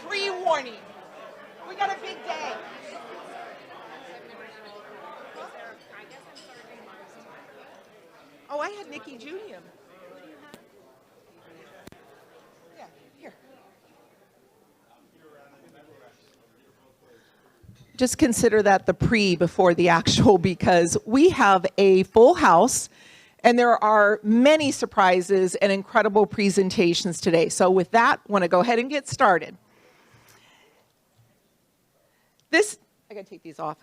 pre-warning. We got a big day. Oh, I had Nikki Judium. Yeah, here. Just consider that the pre before the actual, because we have a full house and there are many surprises and incredible presentations today. So with that, I want to go ahead and get started. I gotta take these off.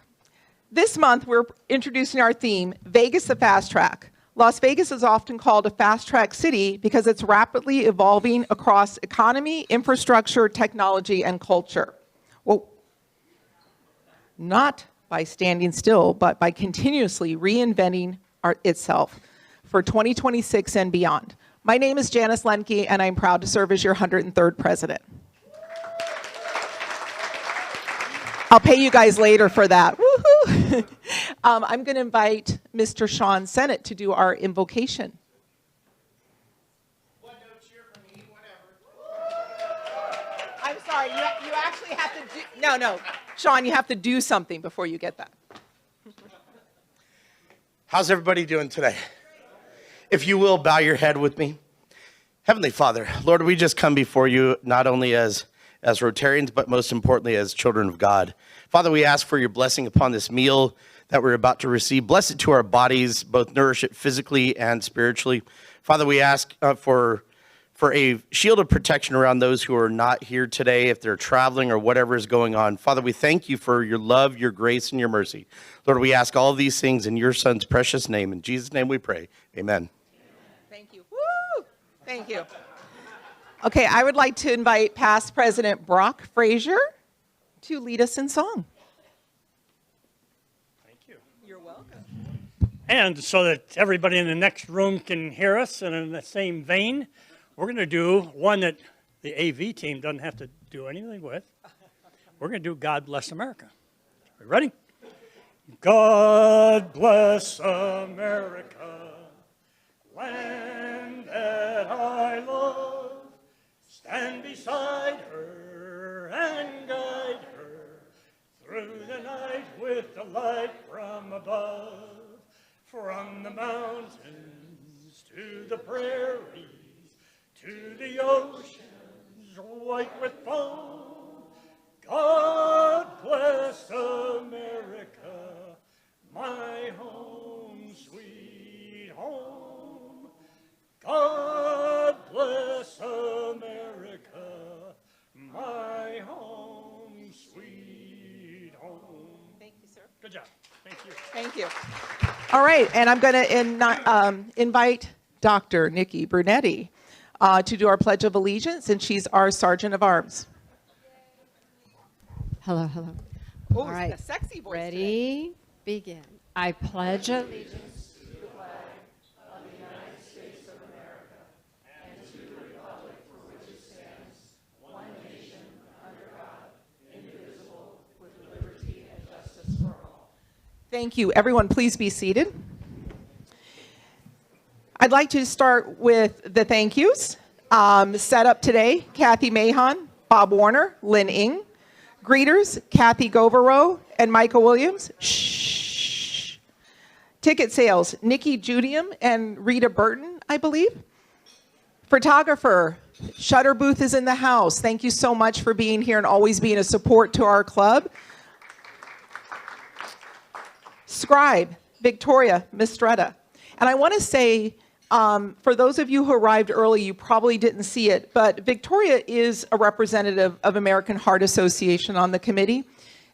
This month, we're introducing our theme, Vegas the Fast Track. Las Vegas is often called a fast track city because it's rapidly evolving across economy, infrastructure, technology, and culture. Well, not by standing still, but by continuously reinventing itself for 2026 and beyond. My name is Janice Lemke, and I'm proud to serve as your 103rd president. I'll pay you guys later for that. Woohoo! I'm going to invite Mr. Sean Sennett to do our invocation. One no cheer for me, whatever. I'm sorry, you actually have to do, no, Sean, you have to do something before you get that. How's everybody doing today? If you will, bow your head with me. Heavenly Father, Lord, we just come before you not only as Rotarians, but most importantly as children of God. Father, we ask for your blessing upon this meal that we're about to receive. Bless it to our bodies, both nourish it physically and spiritually. Father, we ask for a shield of protection around those who are not here today, if they're traveling or whatever is going on. Father, we thank you for your love, your grace, and your mercy. Lord, we ask all of these things in your Son's precious name. In Jesus' name we pray. Amen. Thank you. Woo! Thank you. Okay, I would like to invite past President Brock Frazier to lead us in song. Thank you. You're welcome. And so that everybody in the next room can hear us, and in the same vein, we're going to do one that the AV team doesn't have to do anything with. We're going to do God Bless America. Are you ready? God bless America, land that I love. Stand beside her and guide her through the night with the light from above. From the mountains to the prairies, to the oceans white with foam. God bless America, my home, sweet home. God bless America, my home, sweet home. Thank you, sir. Good job. Thank you. Thank you. All right, and I'm going to invite Dr. Nikki Brunetti to do our Pledge of Allegiance, and she's our Sergeant of Arms. Hello, hello. Oh, All right. a sexy voice. Ready? Begin. I pledge allegiance. Thank you. Everyone, please be seated. I'd like to start with the thank yous. Set up today, Kathy Mahon, Bob Warner, Lynn Ng. Greeters, Kathy Govero and Michael Williams. Shh. Ticket sales, Nikki Judium and Rita Burton, I believe. Photographer, Shutter Booth is in the house. Thank you so much for being here and always being a support to our club. Scribe, Victoria Mistretta. And I want to say, for those of you who arrived early, you probably didn't see it, but Victoria is a representative of American Heart Association on the committee.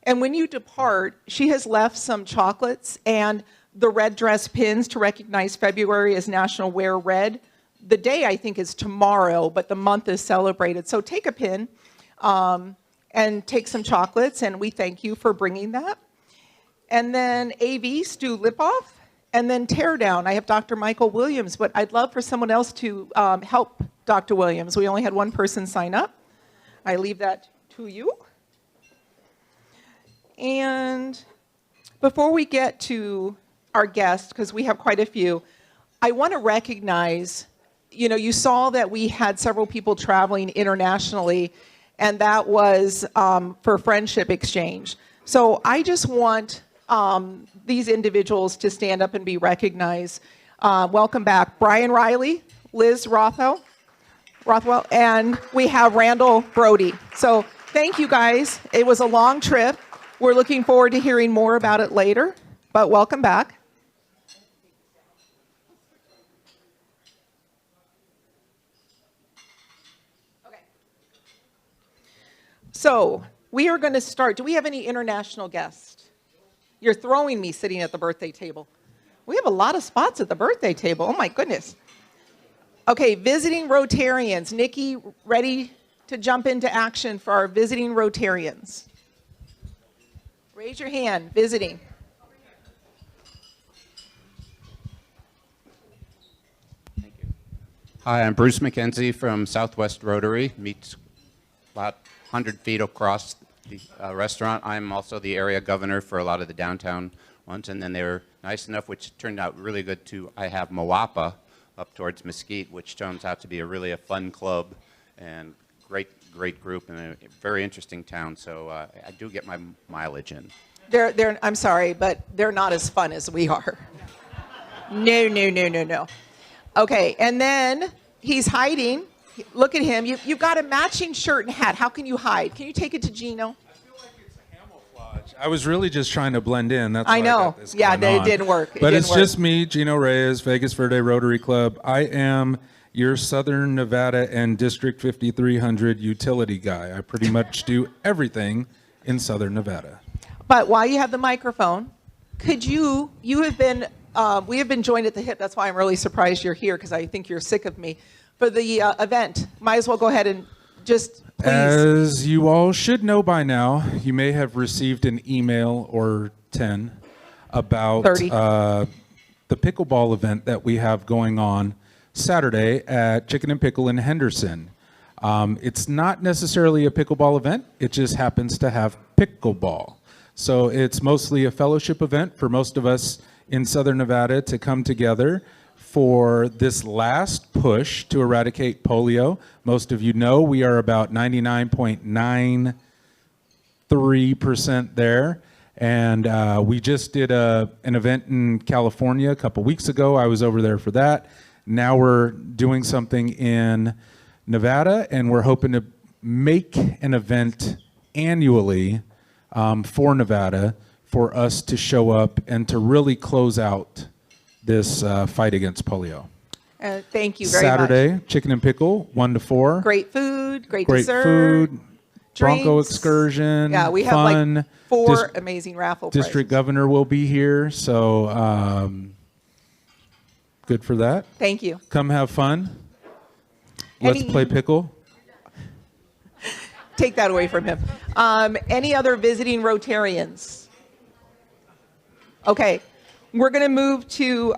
And when you depart, she has left some chocolates and the red dress pins to recognize February as National Wear Red. The day, I think, is tomorrow, but the month is celebrated. So take a pin and take some chocolates, and we thank you for bringing that. And then AV, Stu Lipoff, and then Teardown. I have Dr. Michael Williams, but I'd love for someone else to help Dr. Williams. We only had one person sign up. I leave that to you. And before we get to our guest, because we have quite a few, I want to recognize, you know, you saw that we had several people traveling internationally, and that was for friendship exchange. So I just want these individuals to stand up and be recognized. Welcome back, Brian Riley, Liz Rothwell, and we have Randall Brody. So thank you guys. It was a long trip. We're looking forward to hearing more about it later, but welcome back. Okay. So we are going to start. Do we have any international guests? You're throwing me sitting at the birthday table. We have a lot of spots at the birthday table. Oh my goodness. Okay, visiting Rotarians. Nikki, ready to jump into action for our visiting Rotarians? Raise your hand, visiting. Thank you. Hi, I'm Bruce McKenzie from Southwest Rotary. Meets about 100 feet across the restaurant. I'm also the area governor for a lot of the downtown ones, and then they were nice enough, which turned out really good too. I have Moapa up towards Mesquite, which turns out to be a fun club and great group and a very interesting town. So I do get my mileage in. I'm sorry, but they're not as fun as we are. No. Okay, and then he's hiding. Look at him. You've got a matching shirt and hat. How can you hide? Can you take it to Gino? I feel like it's a camouflage. I was really just trying to blend in. That's I why know. I got this Yeah, going it on. didn't work. But it's just me, Gino Reyes, Vegas Verde Rotary Club. I am your Southern Nevada and District 5300 utility guy. I pretty much do everything in Southern Nevada. But while you have the microphone, could you have been, we have been joined at the hip. That's why I'm really surprised you're here, because I think you're sick of me. For the event, might as well go ahead and just please. As you all should know by now, you may have received an email or 10 about 30. The pickleball event that we have going on Saturday at Chicken and Pickle in Henderson. It's not necessarily a pickleball event. It just happens to have pickleball. So it's mostly a fellowship event for most of us in Southern Nevada to come together for this last push to eradicate polio. Most of you know we are about 99.93% there. And we just did an event in California a couple weeks ago. I was over there for that. Now we're doing something in Nevada, and we're hoping to make an event annually for Nevada for us to show up and to really close out this fight against polio. Thank you very much. Saturday, Chicken and Pickle, 1 to 4. Great food, great Great dessert. food, Bronco drinks. excursion. Yeah, we have fun. like 4 amazing raffle prizes. District governor will be here, so good for that. Thank you. Come have fun. Let's Any- play pickle. Take that away from him. Any other visiting Rotarians? Okay, we're going to move to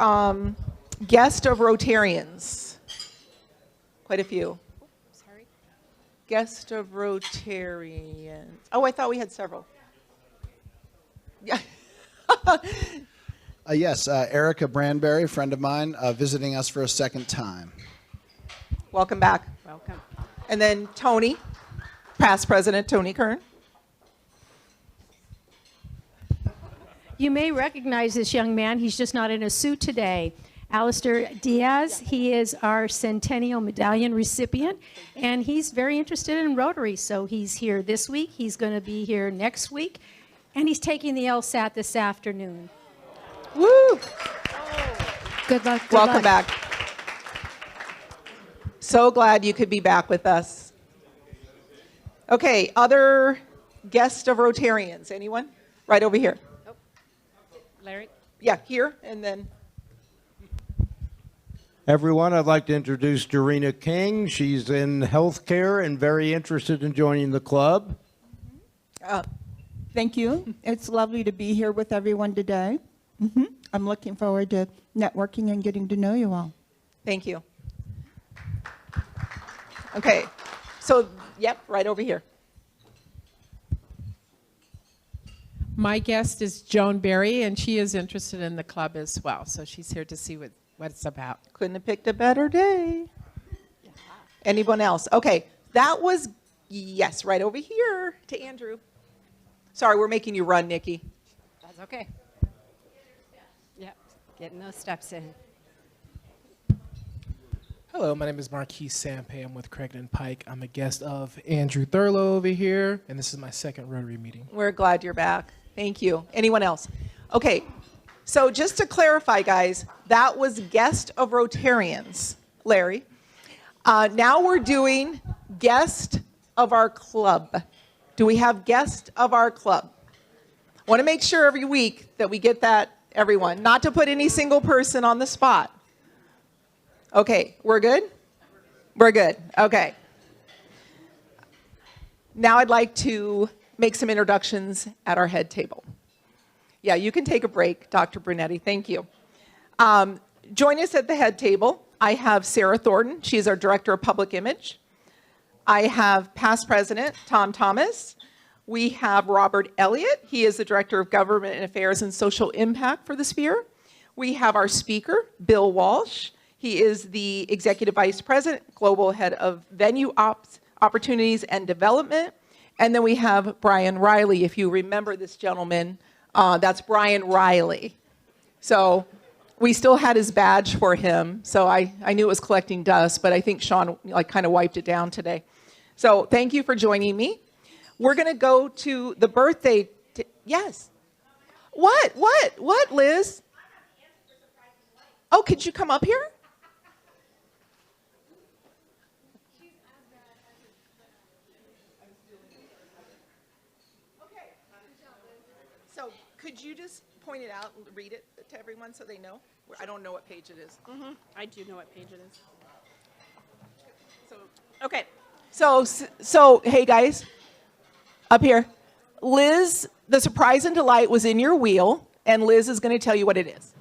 guest of Rotarians. Quite a few. Sorry. Guest of Rotarians. Oh, I thought we had several. Yeah. Yes, Erica Branberry, friend of mine, visiting us for a second time. Welcome back. Welcome. And then Tony, past president Tony Kern. You may recognize this young man. He's just not in a suit today. Alistair Diaz, he is our Centennial Medallion recipient, and he's very interested in Rotary. So he's here this week, he's going to be here next week, and he's taking the LSAT this afternoon. Woo! Good luck. Welcome back. So glad you could be back with us. Okay, other guest of Rotarians. Anyone? Right over here. Larry? Yeah, here, and then. Everyone, I'd like to introduce Dorena King. She's in healthcare and very interested in joining the club. Thank you. It's lovely to be here with everyone today. I'm looking forward to networking and getting to know you all. Thank you. Okay, so, yep, right over here. My guest is Joan Berry, and she is interested in the club as well. So she's here to see what it's about. Couldn't have picked a better day. Anyone else? Okay, that was Yes, right over here to Andrew. Sorry, we're making you run, Nikki. That's okay. Yep, getting those steps in. Hello, my name is Marquise Sampay. I'm with Craigton Pike. I'm a guest of Andrew Thurlow over here, and this is my second Rotary meeting. We're glad you're back. Thank you. Anyone else? Okay, so just to clarify, guys, that was guest of Rotarians, Larry. Now we're doing guest of our club. Do we have guest of our club? I want to make sure every week that we get that, everyone, not to put any single person on the spot. Okay, we're good? We're good. Okay. Now I'd like to make some introductions at our head table. Yeah, you can take a break, Dr. Brunetti. Thank you. Join us at the head table. I have Sarah Thornton. She's our Director of Public Image. I have past President Tom Thomas. We have Robert Elliott. He is the Director of Government Affairs and Social Impact for the Sphere. We have our speaker, Bill Walsh. He is the Executive Vice President, Global Head of Venue Opportunities and Development. And then we have Brian Riley. If you remember this gentleman, that's Brian Riley. So we still had his badge for him. So I knew it was collecting dust, but I think Sean kind of wiped it down today. So thank you for joining me. We're going to go to the birthday. Yes. What, Liz? Oh, could you come up here? So could you just point it out and read it to everyone so they know? I don't know what page it is. Mm-hmm. I do know what page it is. So, okay. So hey guys, up here. Liz, the surprise and delight was in your wheel, and Liz is going to tell you what it is.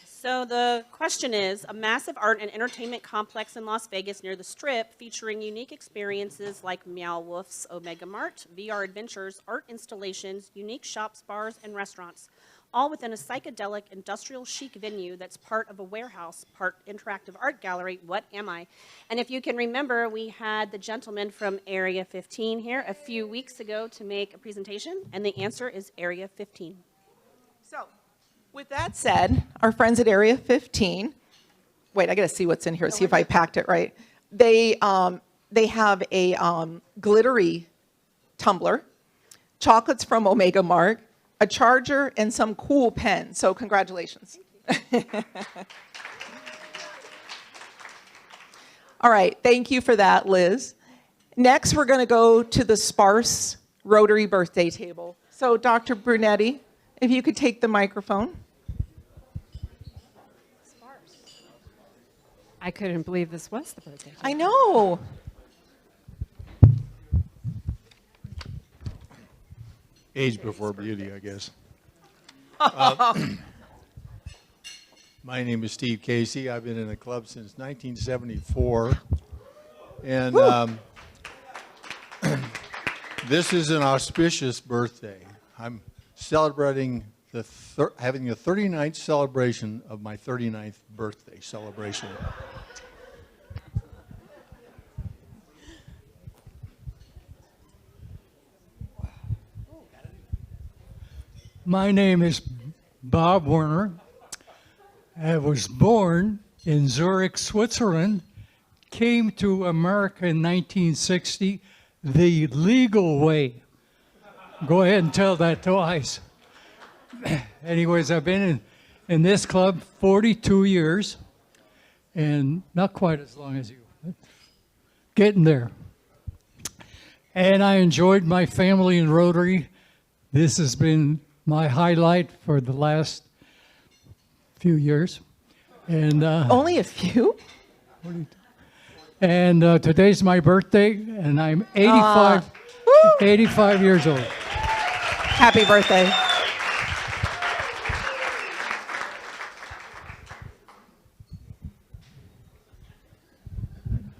So the question is, a massive art and entertainment complex in Las Vegas near the Strip featuring unique experiences like Meow Wolf's Omega Mart, VR adventures, art installations, unique shops, bars, and restaurants, all within a psychedelic industrial chic venue that's part of a warehouse, part interactive art gallery. What am I? And if you can remember, we had the gentleman from Area 15 here a few weeks ago to make a presentation, and the answer is Area 15. So, with that said, our friends at Area 15, wait, I got to see what's in here, see if I packed it right. They have a glittery tumbler, chocolates from Omega Mart, a charger, and some cool pens. So congratulations. All right, thank you for that, Liz. Next, we're going to go to the sparse Rotary birthday table. So Dr. Brunetti, if you could take the microphone. I couldn't believe this was the birthday. I know. Age before beauty, I guess. My name is Steve Casey. I've been in the club since 1974. And this is an auspicious birthday. I'm celebrating having the 39th celebration of my 39th birthday celebration. My name is Bob Werner. I was born in Zurich, Switzerland, came to America in 1960 the legal way. Go ahead and tell that twice. Anyways, I've been in this club 42 years, and not quite as long as you, but getting there. And I enjoyed my family in Rotary. This has been my highlight for the last few years. And only a few? And today's my birthday, and I'm 85 years old. Happy birthday.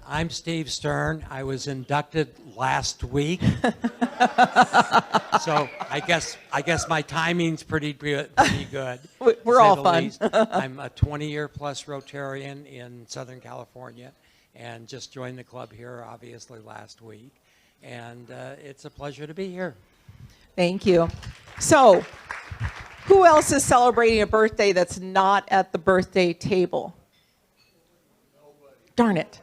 I'm Steve Stern. I was inducted last week. So I guess my timing's pretty good. We're all fun. I'm a 20-year plus Rotarian in Southern California and just joined the club here obviously last week. and it's a pleasure to be here. Thank you. So, who else is celebrating a birthday that's not at the birthday table? Darn it.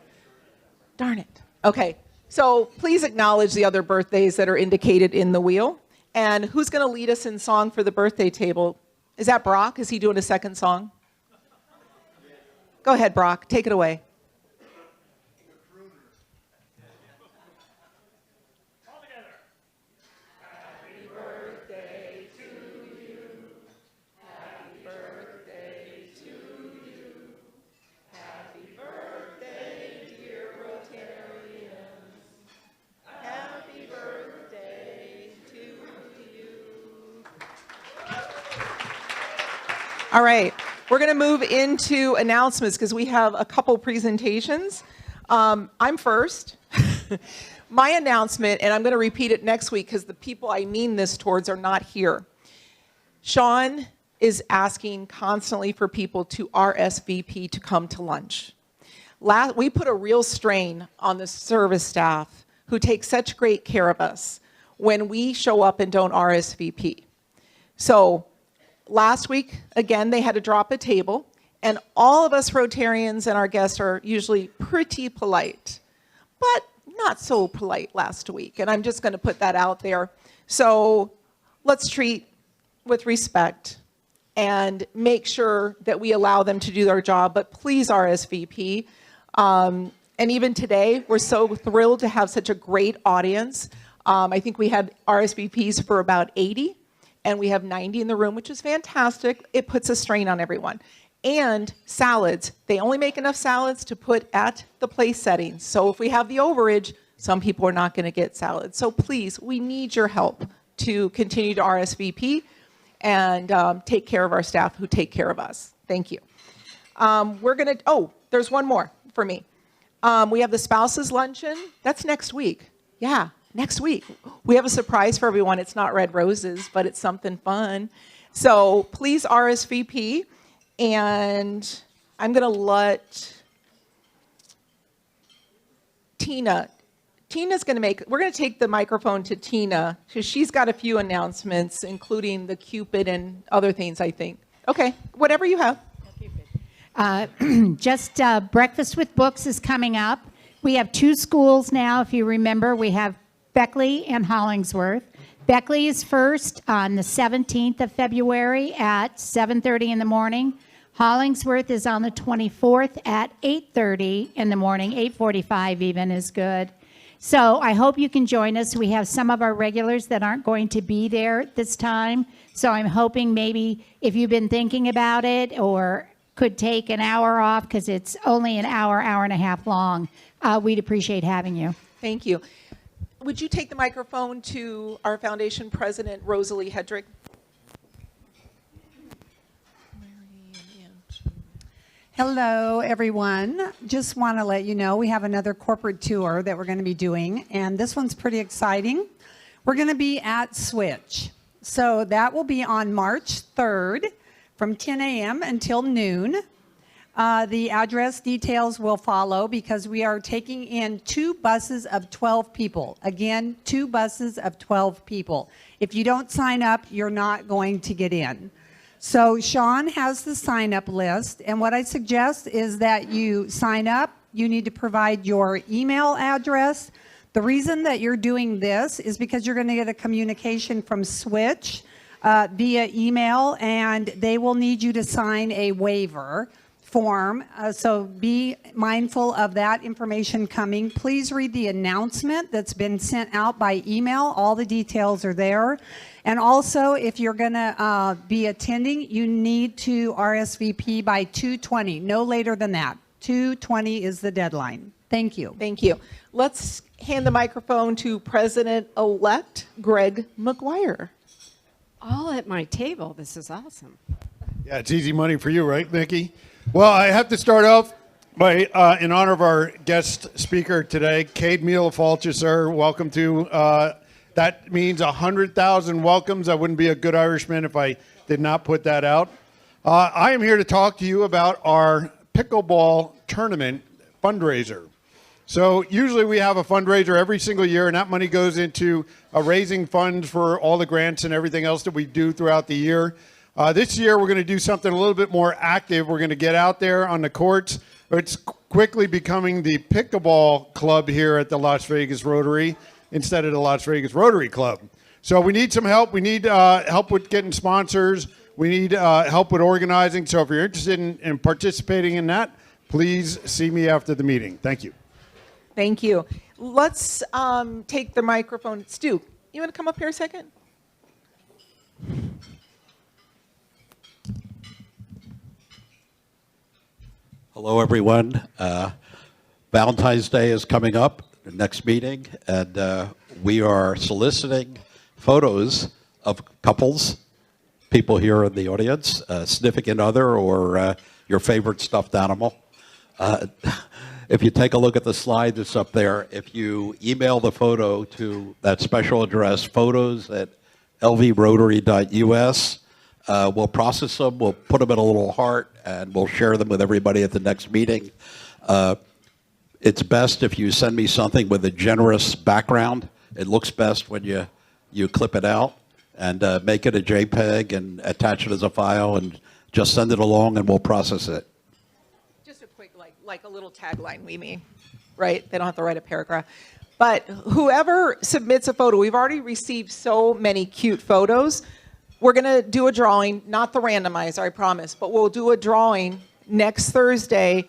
Darn it. Okay, so please acknowledge the other birthdays that are indicated in the wheel. And who's going to lead us in song for the birthday table? Is that Brock? Is he doing a second song? Go ahead, Brock. Take it away. All right, we're going to move into announcements because we have a couple presentations. I'm first. My announcement, and I'm going to repeat it next week because the people I mean this towards are not here. Sean is asking constantly for people to RSVP to come to lunch. We put a real strain on the service staff who take such great care of us when we show up and don't RSVP. So last week, again, they had to drop a table, and all of us Rotarians and our guests are usually pretty polite, but not so polite last week, and I'm just going to put that out there. So let's treat with respect and make sure that we allow them to do their job, but please RSVP. And even today, we're so thrilled to have such a great audience. I think we had RSVPs for about 80. And we have 90 in the room, which is fantastic. It puts a strain on everyone. And salads. They only make enough salads to put at the place settings. So if we have the overage, some people are not going to get salads. So please, we need your help to continue to RSVP and take care of our staff who take care of us. Thank you. There's one more for me. We have the spouses luncheon. That's next week. Yeah. Next week, we have a surprise for everyone. It's not red roses, but it's something fun. So please RSVP, and I'm going to let Tina's going to we're going to take the microphone to Tina, because she's got a few announcements, including the Cupid and other things, I think. Okay, whatever you have. Just Breakfast with Books is coming up. We have two schools now, if you remember. We have Beckley and Hollingsworth. Beckley is first on the 17th of February at 7:30 in the morning. Hollingsworth is on the 24th at 8:30 in the morning. 8:45 even is good. So I hope you can join us. We have some of our regulars that aren't going to be there this time. So I'm hoping maybe if you've been thinking about it or could take an hour off because it's only an hour, hour and a half long, we'd appreciate having you. Thank you. Would you take the microphone to our foundation president, Rosalie Hedrick? Hello, everyone. Just want to let you know we have another corporate tour that we're going to be doing, and this one's pretty exciting. We're going to be at Switch. So that will be on March 3rd from 10 a.m. until noon. The address details will follow because we are taking in 2 buses of 12 people. Again, 2 buses of 12 people. If you don't sign up, you're not going to get in. So Sean has the sign-up list, and what I suggest is that you sign up. You need to provide your email address. The reason that you're doing this is because you're going to get a communication from Switch via email, and they will need you to sign a waiver form, so be mindful of that information coming. Please read the announcement that's been sent out by email. All the details are there. And also, if you're going to be attending, you need to RSVP by 2:20, no later than that. 2:20 is the deadline. Thank you. Thank you. Let's hand the microphone to President-elect Greg McGuire. All at my table. This is awesome. Yeah, it's easy money for you, right, Nikki? Well, I have to start off by, in honor of our guest speaker today, Cade Mielefalcha, sir. Welcome to, that means 100,000 welcomes. I wouldn't be a good Irishman if I did not put that out. I am here to talk to you about our pickleball tournament fundraiser. So usually we have a fundraiser every single year, and that money goes into raising funds for all the grants and everything else that we do throughout the year. This year we're going to do something a little bit more active. We're going to get out there on the courts. It's quickly becoming the pickleball club here at the Las Vegas Rotary instead of the Las Vegas Rotary Club. So we need some help. We need help with getting sponsors. We need help with organizing. So if you're interested in participating in that, please see me after the meeting. Thank you. Thank you. Let's take the microphone. Stu, you want to come up here a second? Hello, everyone. Valentine's Day is coming up, the next meeting, and we are soliciting photos of couples, people here in the audience, significant other, or your favorite stuffed animal. If you take a look at the slide that's up there, if you email the photo to that special address, photos@lvrotary.us, we'll process them, we'll put them in a little heart, and we'll share them with everybody at the next meeting. It's best if you send me something with a generous background. It looks best when you clip it out and make it a JPEG and attach it as a file and just send it along and we'll process it. Just a quick, like a little tagline, we mean, right? They don't have to write a paragraph. But whoever submits a photo, we've already received so many cute photos. We're going to do a drawing, not the randomizer, I promise, but we'll do a drawing next Thursday,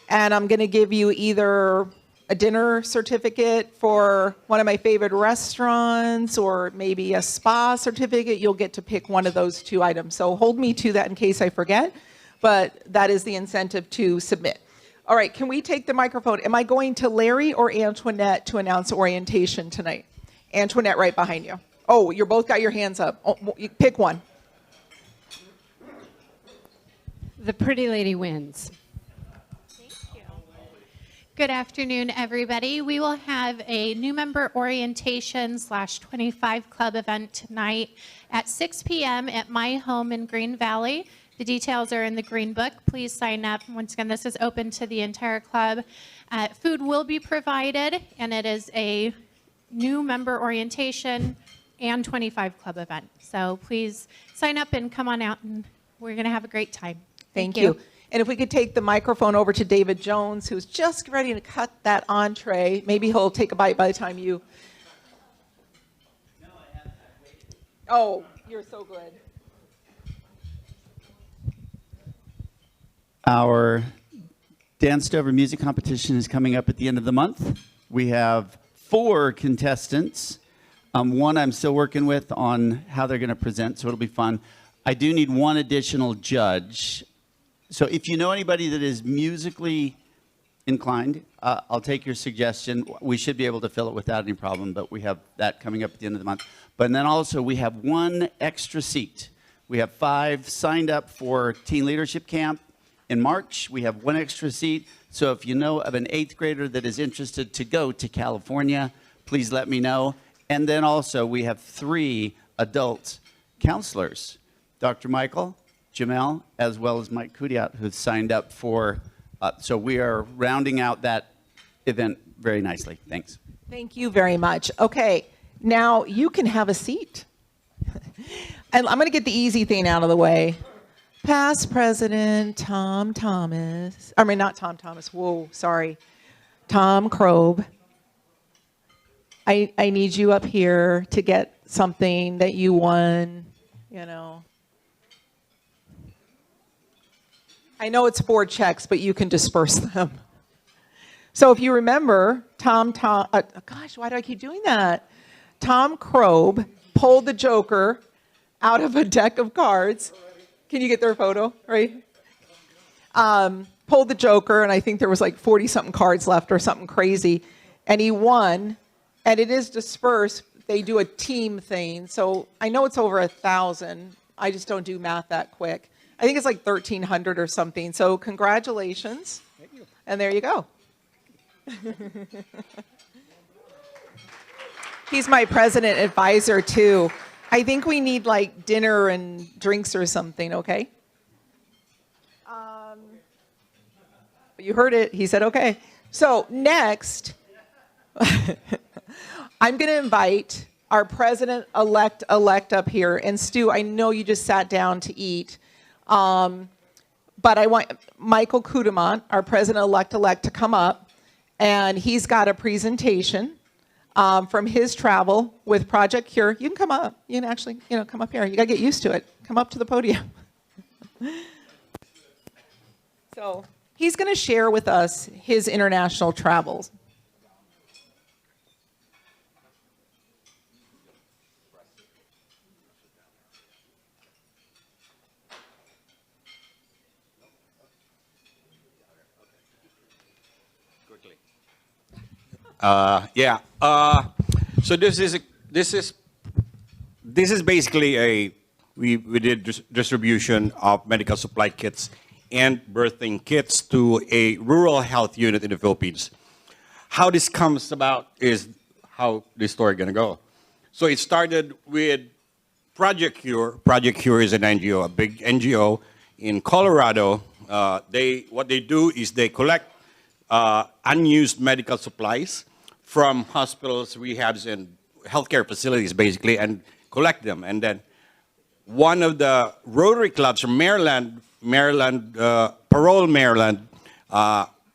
and I'm going to give you either a dinner certificate for one of my favorite restaurants or maybe a spa certificate. You'll get to pick one of those two items. So hold me to that in case I forget, but that is the incentive to submit. All right, can we take the microphone? Am I going to Larry or Antoinette to announce orientation tonight? Antoinette, right behind you. Oh, you both got your hands up. Oh, pick one. The pretty lady wins. Good afternoon, everybody. We will have a new member orientation /25 club event tonight at 6 p.m. at my home in Green Valley. The details are in the Green Book. Please sign up. Once again, this is open to the entire club. Food will be provided, and it is a new member orientation and 25 club event. So please sign up and come on out, and we're going to have a great time. Thank you. And if we could take the microphone over to David Jones, who's just ready to cut that entree. Maybe he'll take a bite by the time you... Oh, you're so good. Our Dance Over Music competition is coming up at the end of the month. We have 4 contestants. One I'm still working with on how they're going to present, so it'll be fun. I do need one additional judge. So if you know anybody that is musically inclined, I'll take your suggestion. We should be able to fill it without any problem, but we have that coming up at the end of the month. But then also we have 1 extra seat. We have 5 signed up for Teen Leadership Camp in March. We have 1 extra seat. So if you know of an 8th grader that is interested to go to California, please let me know. And then also we have 3 adult counselors, Dr. Michael, Jamel, as well as Mike Kudiat, who've signed up for, so we are rounding out that event very nicely. Thanks. Thank you very much. Okay, now you can have a seat. And I'm going to get the easy thing out of the way. Past President Tom Thomas, I mean, not Tom Thomas, whoa, sorry, Tom Krob. I need you up here to get something that you won, you know. I know it's 4 checks, but you can disperse them. So if you remember, gosh, why do I keep doing that? Tom Krob pulled the Joker out of a deck of cards. Can you get their photo, right? Pulled the Joker, and I think there was like 40-something cards left or something crazy. And he won, and it is dispersed. They do a team thing. So I know it's over 1,000. I just don't do math that quick. I think it's like 1,300 or something. So congratulations. Thank you. And there you go. He's my president advisor, too. I think we need like dinner and drinks or something, okay? You heard it. He said okay. So next, I'm going to invite our president-elect up here. And Stu, I know you just sat down to eat, but I want Michael Kudamant, our president-elect to come up, and he's got a presentation from his travel with Project Cure. You can come up. You can actually, come up here. You got to get used to it. Come up to the podium. So he's going to share with us his international travels. So this is basically we did distribution of medical supply kits and birthing kits to a rural health unit in the Philippines. How this comes about is how this story gonna go. So it started with Project Cure. Project Cure is an NGO, a big NGO in Colorado. What they do is they collect unused medical supplies from hospitals, rehabs, and healthcare facilities, basically, and collect them. And then one of the Rotary clubs from Maryland, Parole, Maryland,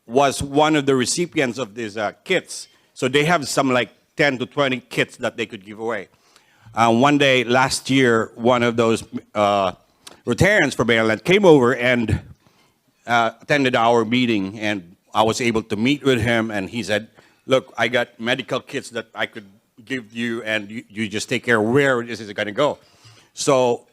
was one of the recipients of these kits. So they have some like 10 to 20 kits that they could give away. One day last year, one of those Rotarians from Maryland came over and attended our meeting, and I was able to meet with him, and he said, look, I got medical kits that I could give you, and you just take care of where this is going to go. So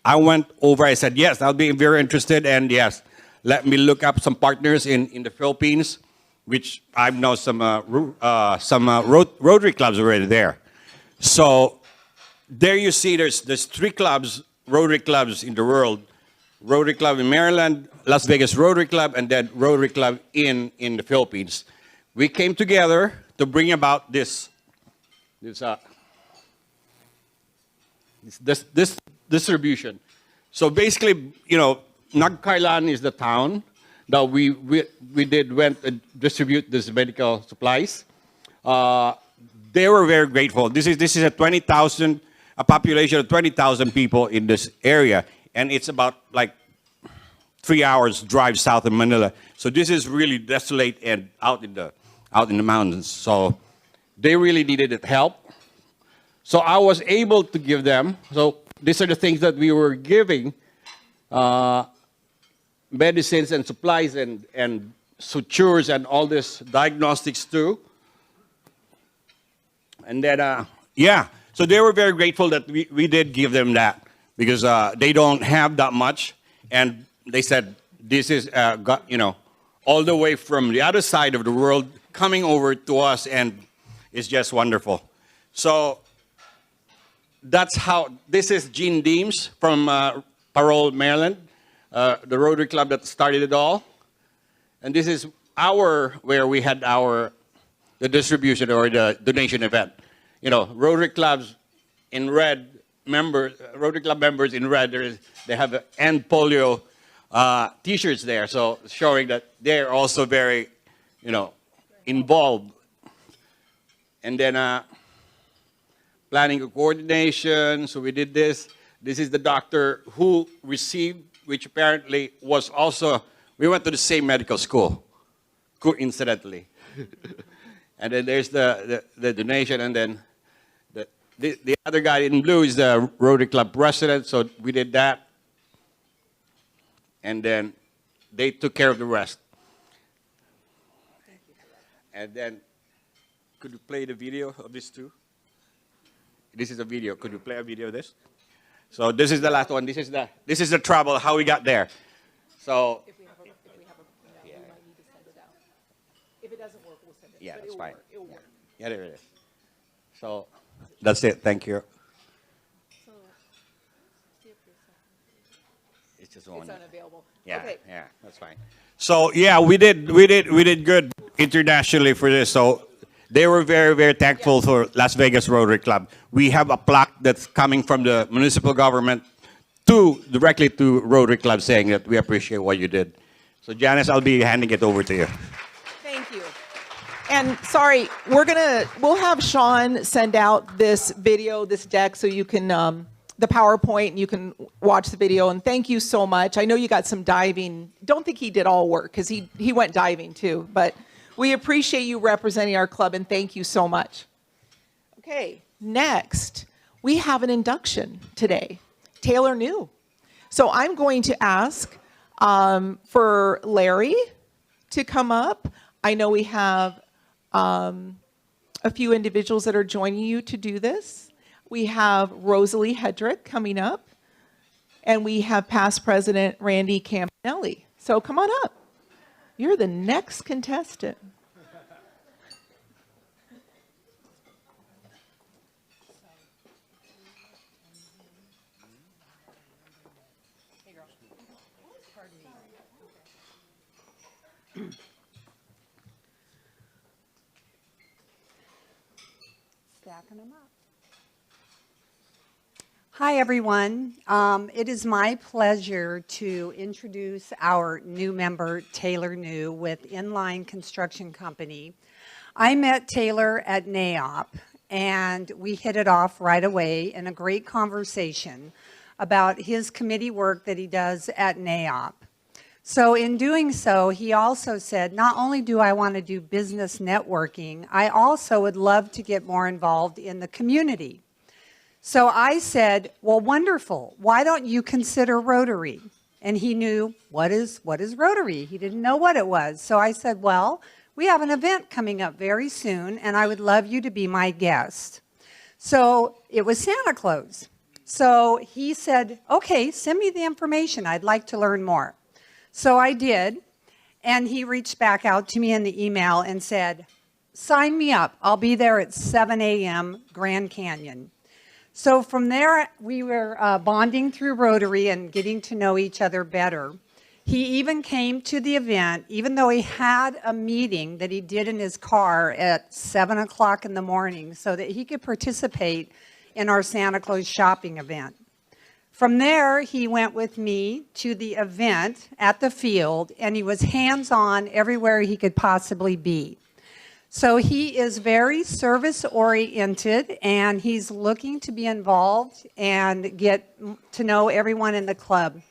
I went over, I said, yes, I'll be very interested, and yes, let me look up some partners in the Philippines, which I know some Rotary clubs already there. So there you see there's 3 clubs, Rotary clubs in the world. Rotary Club in Maryland, Las Vegas Rotary Club, and then Rotary Club in the Philippines. We came together to bring about this distribution. So basically, Nagkailan is the town that we went and distribute this medical supplies. They were very grateful. This is a population of 20,000 people in this area, and it's about like 3 hours drive south of Manila. So this is really desolate and out in the mountains. So they really needed help. So I was able to give them. So these are the things that we were giving: medicines and supplies and sutures and all this diagnostics too. And then so they were very grateful that we did give them that, because they don't have that much, and they said this is all the way from the other side of the world coming over to us, and it's just wonderful. So that's how. This is Gene Deems from Parole, Maryland, the Rotary Club that started it all, and this is where we had the distribution or the donation event. Rotary clubs in red, Rotary Club members in red, they have the End Polio T-shirts there, so showing that they're also very, involved. And then planning and coordination, so we did this. This is the doctor who received, which apparently was also, we went to the same medical school, coincidentally. And then there's the donation, and then the other guy in blue is the Rotary Club president, so we did that. And then they took care of the rest. And then, could you play the video of this too? This is a video. Could you play a video of this? So this is the last one. This is the travel, how we got there. So If we have we might need to send it out. If it doesn't work, we'll send it. yeah, But that's it'll fine. work. It'll work. Yeah, there it is. So that's it. Thank you. It's just one. It's unavailable. Yeah, Okay. yeah, that's fine. So yeah, we did good internationally for this. So they were very, very thankful for Las Vegas Rotary Club. We have a plaque that's coming from the municipal government directly to Rotary Club, saying that we appreciate what you did. So Janice, I'll be handing it over to you. Thank you. And sorry, we'll have Sean send out this video, this deck, so you can, the PowerPoint, and you can watch the video. And thank you so much. I know you got some diving. Don't think he did all work, because he went diving too. But we appreciate you representing our club, and thank you so much. Okay, next, we have an induction today. Taylor New. So I'm going to ask for Larry to come up. I know we have a few individuals that are joining you to do this. We have Rosalie Hedrick coming up, and we have past President Randy Campanelli. So come on up. You're the next contestant. Stacking them up. Hi, everyone. It is my pleasure to introduce our new member, Taylor New, with Inline Construction Company. I met Taylor at NAOP, and we hit it off right away in a great conversation about his committee work that he does at NAOP. So in doing so, he also said, not only do I want to do business networking, I also would love to get more involved in the community. So I said, well, wonderful. Why don't you consider Rotary? And he knew, what is Rotary? He didn't know what it was. So I said, well, we have an event coming up very soon, and I would love you to be my guest. So it was Santa Claus. So he said, okay, send me the information. I'd like to learn more. So I did, and he reached back out to me in the email and said, sign me up. I'll be there at 7 a.m. Grand Canyon. So from there, we were bonding through Rotary and getting to know each other better. He even came to the event, even though he had a meeting that he did in his car at 7 o'clock in the morning so that he could participate in our Santa Claus shopping event. From there, he went with me to the event at the field, and he was hands-on everywhere he could possibly be. So he is very service-oriented, and he's looking to be involved and get to know everyone in the club.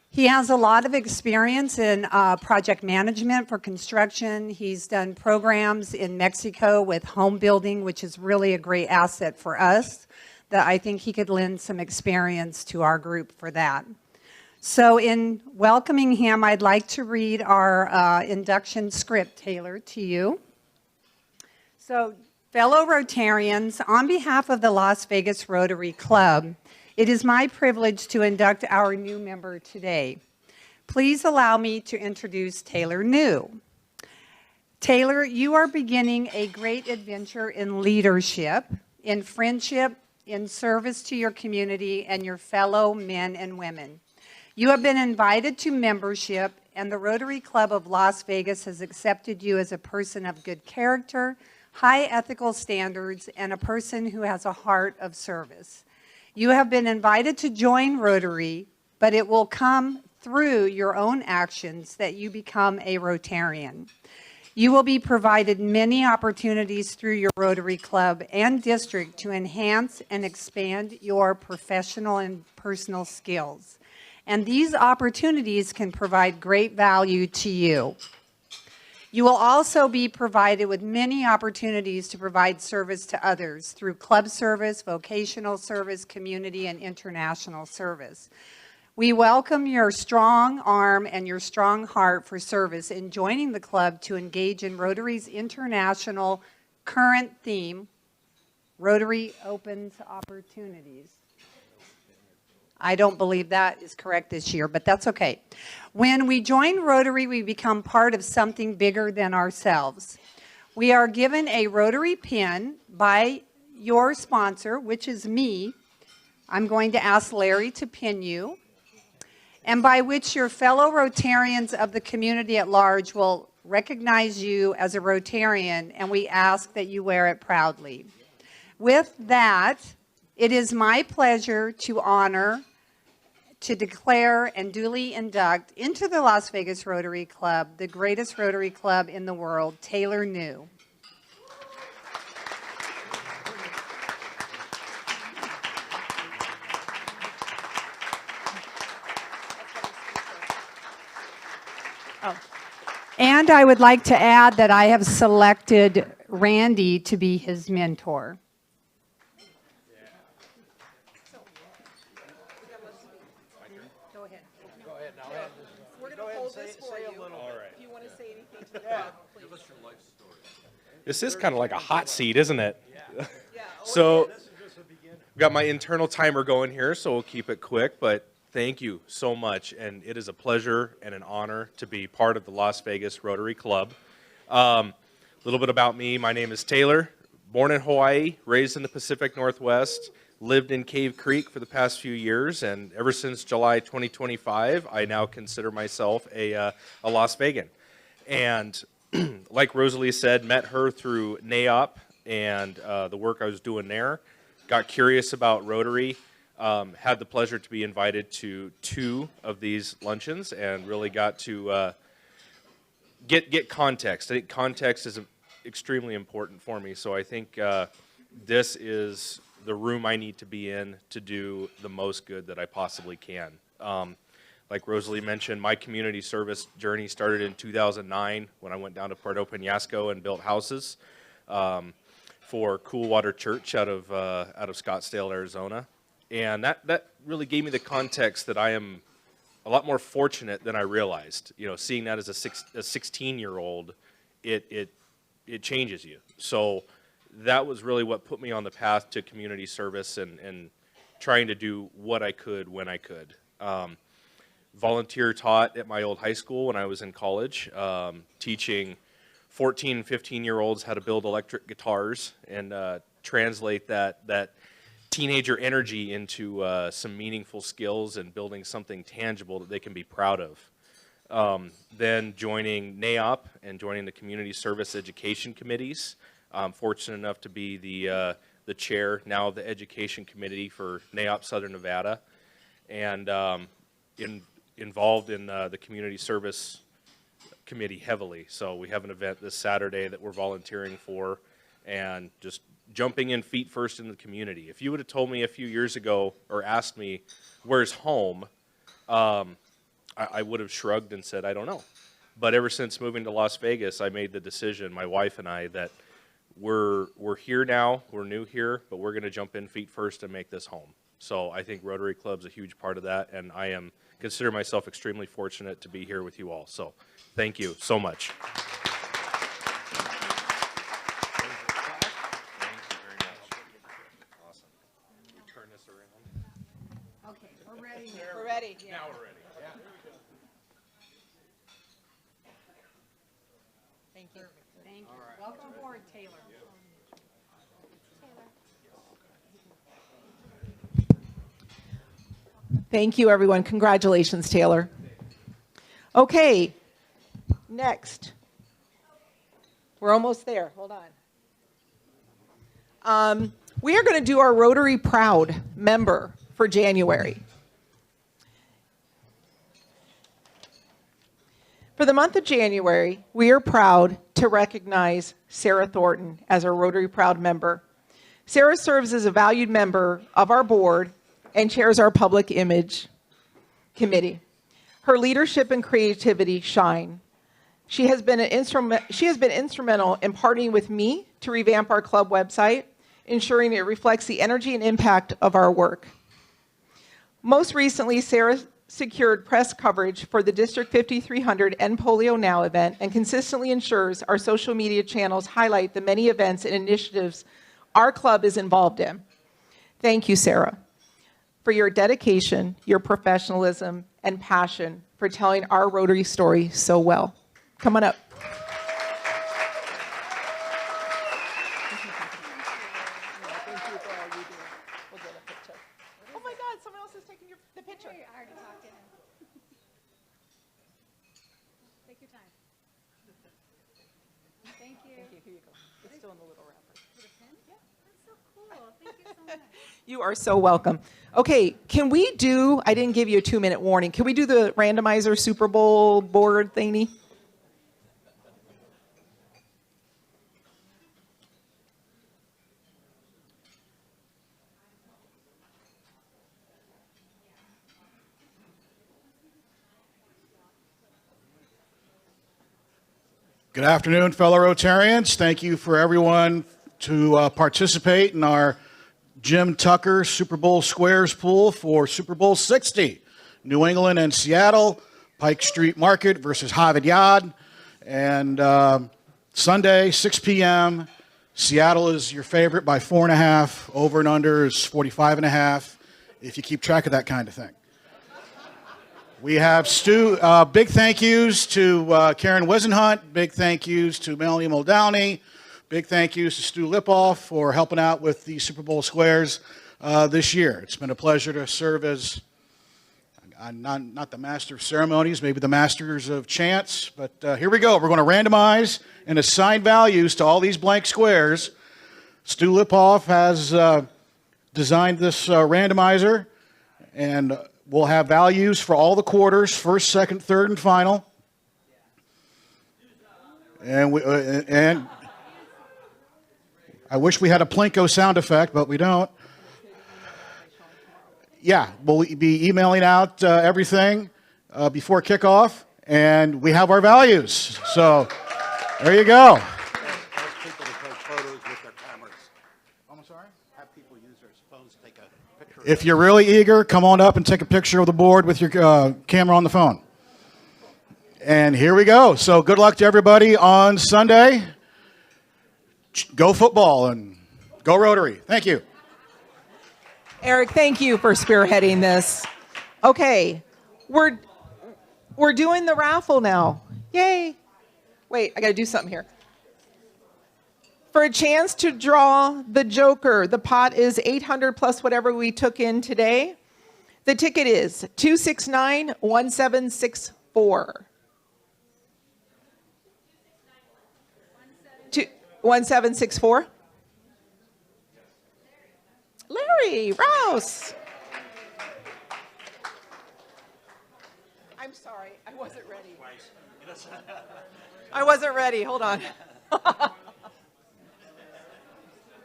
He has a lot of experience in project management for construction. He's done programs in Mexico with home building, which is really a great asset for us, that I think he could lend some experience to our group for that. So in welcoming him, I'd like to read our induction script, Taylor, to you. So, fellow Rotarians, on behalf of the Las Vegas Rotary Club, it is my privilege to induct our new member today. Please allow me to introduce Taylor New. Taylor, you are beginning a great adventure in leadership, in friendship, in service to your community and your fellow men and women. You have been invited to membership, and the Rotary Club of Las Vegas has accepted you as a person of good character, high ethical standards, and a person who has a heart of service. You have been invited to join Rotary, but it will come through your own actions that you become a Rotarian. You will be provided many opportunities through your Rotary Club and district to enhance and expand your professional and personal skills. And these opportunities can provide great value to you. You will also be provided with many opportunities to provide service to others through club service, vocational service, community, and international service. We welcome your strong arm and your strong heart for service in joining the club to engage in Rotary's international current theme, Rotary Opens Opportunities. I don't believe that is correct this year, but that's okay. When we join Rotary, we become part of something bigger than ourselves. We are given a Rotary pin by your sponsor, which is me. I'm going to ask Larry to pin you, and by which your fellow Rotarians of the community at large will recognize you as a Rotarian, and we ask that you wear it proudly. With that, it is my pleasure to honor, to declare and duly induct into the Las Vegas Rotary Club, the greatest Rotary Club in the world, Taylor New. And I would like to add that I have selected Randy to be his mentor. We're going to hold this for you. If you want to say anything to the crowd, please. Give us your life story. This is kind of like a hot seat, isn't it? So, we've got my internal timer going here, so we'll keep it quick, but thank you so much, and it is a pleasure and an honor to be part of the Las Vegas Rotary Club. A little bit about me. My name is Taylor, born in Hawaii, raised in the Pacific Northwest, lived in Cave Creek for the past few years, and ever since July 2025, I now consider myself a Las Vegan. And like Rosalie said, met her through NAOP and the work I was doing there. Got curious about Rotary. Had the pleasure to be invited to 2 of these luncheons and really got to get context. I think context is extremely important for me. So I think this is the room I need to be in to do the most good that I possibly can. Like Rosalie mentioned, my community service journey started in 2009 when I went down to Puerto Peñasco and built houses for Cool Water Church out of Scottsdale, Arizona. And that really gave me the context that I am a lot more fortunate than I realized. You know, seeing that as a 16-year-old, it changes you. So that was really what put me on the path to community service and trying to do what I could when I could. Volunteer taught at my old high school when I was in college, teaching 14 and 15-year-olds how to build electric guitars and translate that teenager energy into some meaningful skills and building something tangible that they can be proud of. Then joining NAOP and joining the community service education committees. I'm fortunate enough to be the chair now of the education committee for NAOP Southern Nevada, and involved in the community service committee heavily. So we have an event this Saturday that we're volunteering for, and just jumping in feet first in the community. If you would have told me a few years ago or asked me, where's home, I would have shrugged and said, I don't know. But ever since moving to Las Vegas, I made the decision, my wife and I, that we're here now, we're new here, but we're going to jump in feet first and make this home. So I think Rotary Club's a huge part of that, and I consider myself extremely fortunate to be here with you all. So thank you so much. Okay, we're ready. We're ready. Now we're ready. Thank you. Thank you. Welcome aboard, Taylor. Thank you, everyone. Congratulations, Taylor. Okay, next. We're almost there. Hold on. We are going to do our Rotary Proud member for January. For the month of January, we are proud to recognize Sarah Thornton as our Rotary Proud member. Sarah serves as a valued member of our board and chairs our Public Image Committee. Her leadership and creativity shine. She has been instrumental in partnering with me to revamp our club website, ensuring it reflects the energy and impact of our work. Most recently, Sarah secured press coverage for the District 5300 End Polio Now event and consistently ensures our social media channels highlight the many events and initiatives our club is involved in. Thank you, Sarah, for your dedication, your professionalism, and passion for telling our Rotary story so well. Come on up. Oh my God, someone else is taking the picture. I already talked to him. Take your time. Thank you. Thank you. Here you go. It's still in the little wrapper. With a pen? Yeah. That's so cool. Thank you so much. You are so welcome. Okay, can we do, I didn't give you a 2-minute warning, can we do the randomizer Super Bowl board thingy? Good afternoon, fellow Rotarians. Thank you for everyone to participate in our Jim Tucker Super Bowl Squares pool for Super Bowl 60. New England and Seattle, Pike Street Market versus Harvard Yard. And Sunday, 6 p.m., Seattle is your favorite by 4.5. Over and under is 45.5, if you keep track of that kind of thing. We have Stu. Big thank yous to Karen Wisenhunt. Big thank yous to Melanie Muldowney. Big thank yous to Stu Lipoff for helping out with the Super Bowl Squares this year. It's been a pleasure to serve as, not the master of ceremonies, maybe the masters of chants, but here we go. We're going to randomize and assign values to all these blank squares. Stu Lipoff has designed this randomizer, and we'll have values for all the quarters, first, second, third, and final. And I wish we had a Plinko sound effect, but we don't. Yeah, we'll be emailing out everything before kickoff, and we have our values. So there you go. If you're really eager, come on up and take a picture of the board with your camera on the phone. And here we go. So good luck to everybody on Sunday. Go football and go Rotary. Thank you. Eric, thank you for spearheading this. Okay, we're doing the raffle now. Yay. Wait, I got to do something here. For a chance to draw the Joker, the pot is 800 plus whatever we took in today. The ticket is 269-1764. 1764. Larry Rouse. I'm sorry, I wasn't ready. I wasn't ready. Hold on.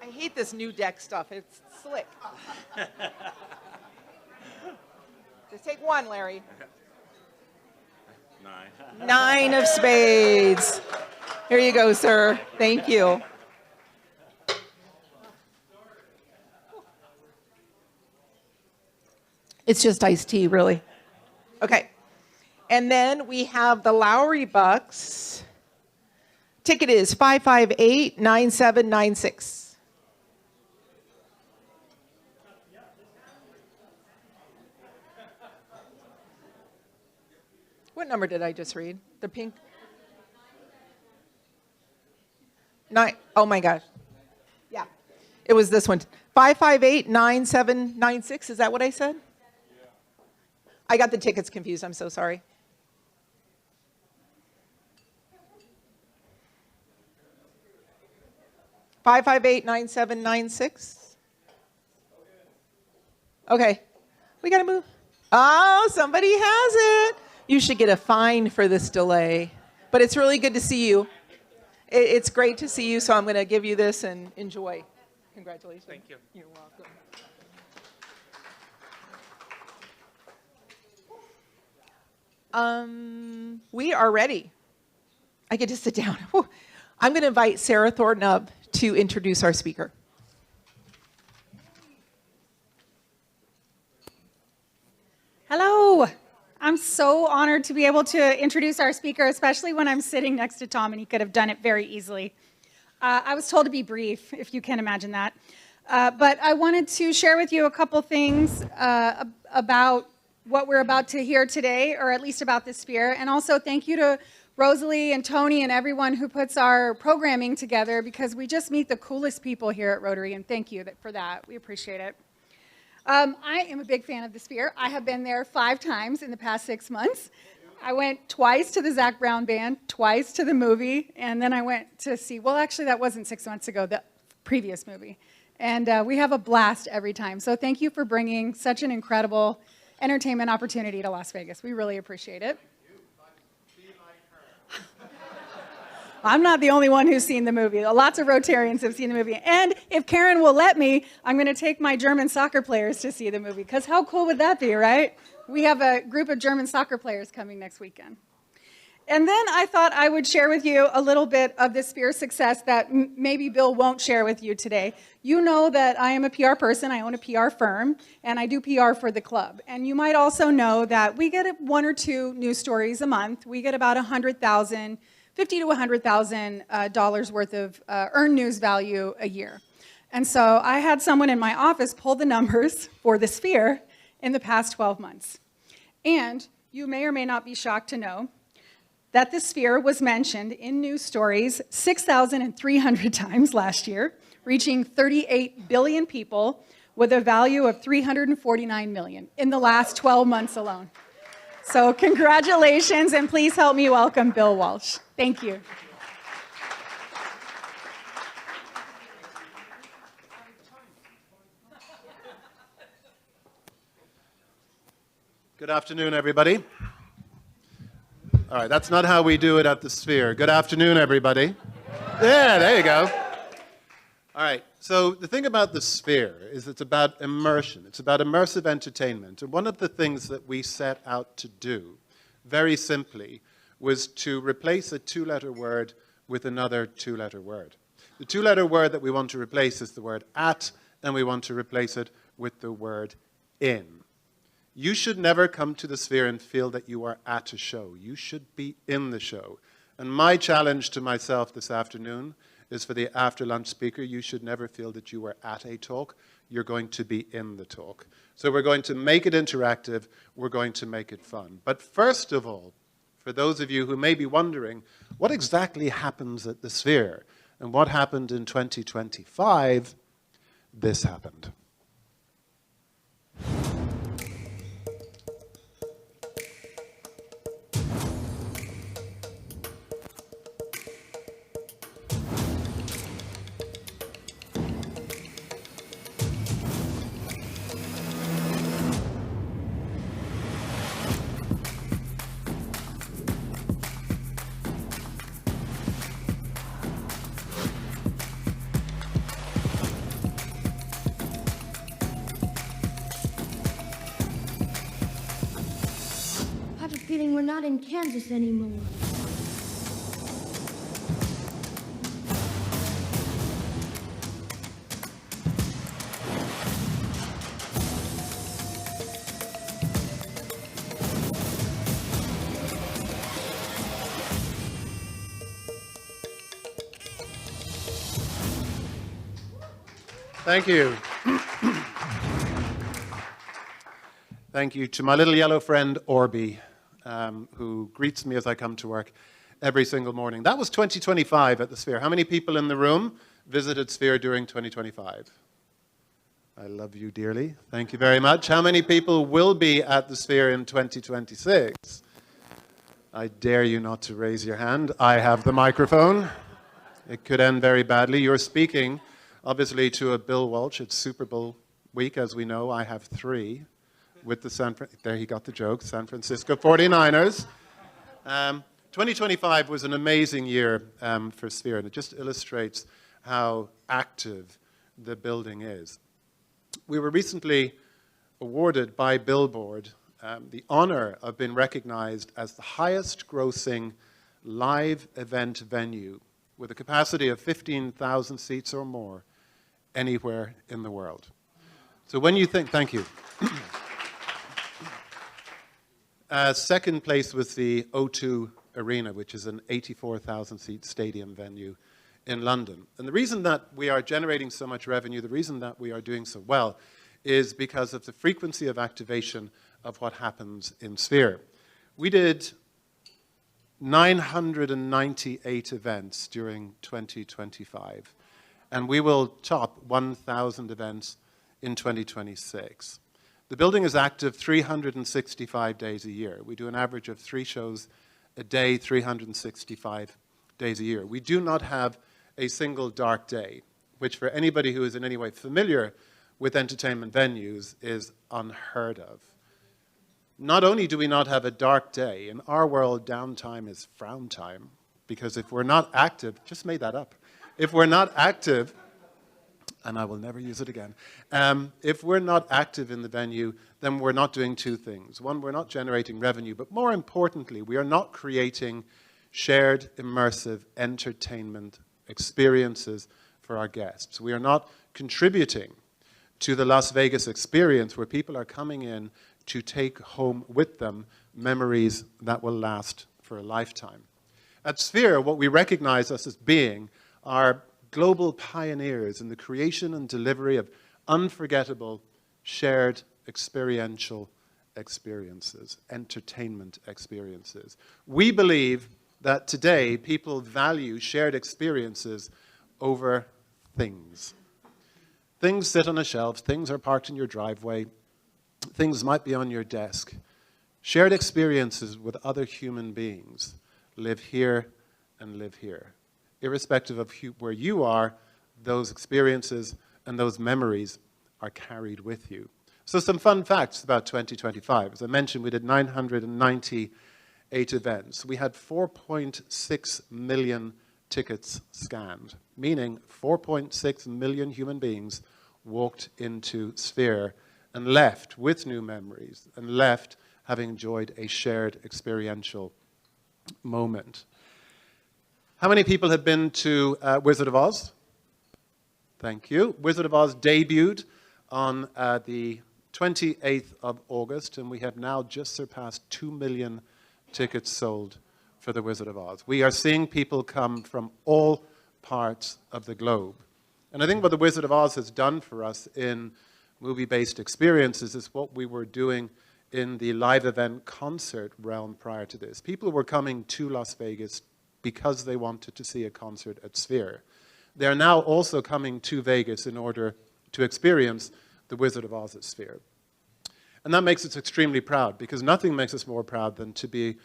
I hate this new deck stuff. It's slick. Just take one, Larry. 9. 9 of spades. Here you go, sir. Thank you. It's just iced tea, really. Okay. And then we have the Lowry Bucks. Ticket is 558-9796. What number did I just read? The pink? 9. Oh my gosh. Yeah. It was this one. 558-9796. Is that what I said? I got the tickets confused. I'm so sorry. $558-9796. Okay. We got to move. Oh, somebody has it. You should get a fine for this delay. But it's really good to see you. It's great to see you, so I'm going to give you this and enjoy. Congratulations. Thank you. You're welcome. We are ready. I get to sit down. Whew. I'm going to invite Sarah Thornton up to introduce our speaker. Hello. I'm so honored to be able to introduce our speaker, especially when I'm sitting next to Tom, and he could have done it very easily. I was told to be brief, if you can imagine that. But I wanted to share with you a couple things about what we're about to hear today, or at least about this Sphere. And also thank you to Rosalie and Tony and everyone who puts our programming together, because we just meet the coolest people here at Rotary, and thank you for that. We appreciate it. I am a big fan of the Sphere. I have been there 5 times in the past 6 months. I went twice to the Zac Brown Band, twice to the movie, and then I went to see, well, actually that wasn't 6 months ago, the previous movie. And we have a blast every time. So thank you for bringing such an incredible entertainment opportunity to Las Vegas. We really appreciate it. I'm not the only one who's seen the movie. Lots of Rotarians have seen the movie. And if Karen will let me, I'm going to take my German soccer players to see the movie, because how cool would that be, right? We have a group of German soccer players coming next weekend. And then I thought I would share with you a little bit of the Sphere success that maybe Bill won't share with you today. You know that I am a PR person, I own a PR firm, and I do PR for the club. And you might also know that we get 1 or 2 news stories a month. We get about $100,000, $50 to $100,000 worth of earned news value a year. And so I had someone in my office pull the numbers for the Sphere in the past 12 months. And you may or may not be shocked to know that the Sphere was mentioned in news stories 6,300 times last year, reaching 38 billion people with a value of $349 million in the last 12 months alone. So congratulations, and please help me welcome Bill Walsh. Thank you. Good afternoon, everybody. All right, that's not how we do it at the Sphere. Good afternoon, everybody. Yeah, there you go. All right, so the thing about the Sphere is it's about immersion. It's about immersive entertainment. And one of the things that we set out to do, very simply, was to replace a 2-letter word with another 2-letter word. The 2-letter word that we want to replace is the word at, and we want to replace it with the word in. You should never come to the Sphere and feel that you are at a show. You should be in the show. And my challenge to myself this afternoon is for the after-lunch speaker, you should never feel that you are at a talk. You're going to be in the talk. So we're going to make it interactive. We're going to make it fun. But first of all, for those of you who may be wondering, what exactly happens at the Sphere? And what happened in 2025? This happened. I have a feeling we're not in Kansas anymore. Thank you. Thank you to my little yellow friend, Orby, who greets me as I come to work every single morning. That was 2025 at the Sphere. How many people in the room visited Sphere during 2025? I love you dearly. Thank you very much. How many people will be at the Sphere in 2026? I dare you not to raise your hand. I have the microphone. It could end very badly. You're speaking, obviously, to a Bill Walsh. It's Super Bowl week, as we know. I have 3 with the there he got the joke, San Francisco 49ers. 2025 was an amazing year for Sphere, and it just illustrates how active the building is. We were recently awarded by Billboard the honor of being recognized as the highest grossing live event venue with a capacity of 15,000 seats or more anywhere in the world. So when you think, thank you. Second place was the O2 Arena, which is an 84,000 seat stadium venue in London. And the reason that we are generating so much revenue, the reason that we are doing so well, is because of the frequency of activation of what happens in Sphere. We did 998 events during 2025, and we will top 1,000 events in 2026. The building is active 365 days a year. We do an average of 3 shows a day, 365 days a year. We do not have a single dark day, which for anybody who is in any way familiar with entertainment venues is unheard of. Not only do we not have a dark day, in our world, downtime is frown time, because if we're not active, just made that up. If we're not active, and I will never use it again. If we're not active in the venue, then we're not doing two things. One, we're not generating revenue, but more importantly, we are not creating shared, immersive entertainment experiences for our guests. We are not contributing to the Las Vegas experience where people are coming in to take home with them memories that will last for a lifetime. At Sphere, what we recognize us as being are global pioneers in the creation and delivery of unforgettable, shared, experiential experiences, entertainment experiences. We believe that today people value shared experiences over things. Things sit on a shelf, things are parked in your driveway, things might be on your desk. Shared experiences with other human beings live here and live here. Irrespective of where you are, those experiences and those memories are carried with you. So some fun facts about 2025. As I mentioned, we did 998 events. We had 4.6 million tickets scanned, meaning 4.6 million human beings walked into Sphere and left with new memories and left having enjoyed a shared experiential moment. How many people have been to Wizard of Oz? Thank you. Wizard of Oz debuted on the 28th of August, and we have now just surpassed 2 million tickets sold for the Wizard of Oz. We are seeing people come from all parts of the globe. And I think what the Wizard of Oz has done for us in movie-based experiences is what we were doing in the live event concert realm prior to this. People were coming to Las Vegas because they wanted to see a concert at Sphere. They're now also coming to Vegas in order to experience the Wizard of Oz at Sphere. And that makes us extremely proud, because nothing makes us more proud than to be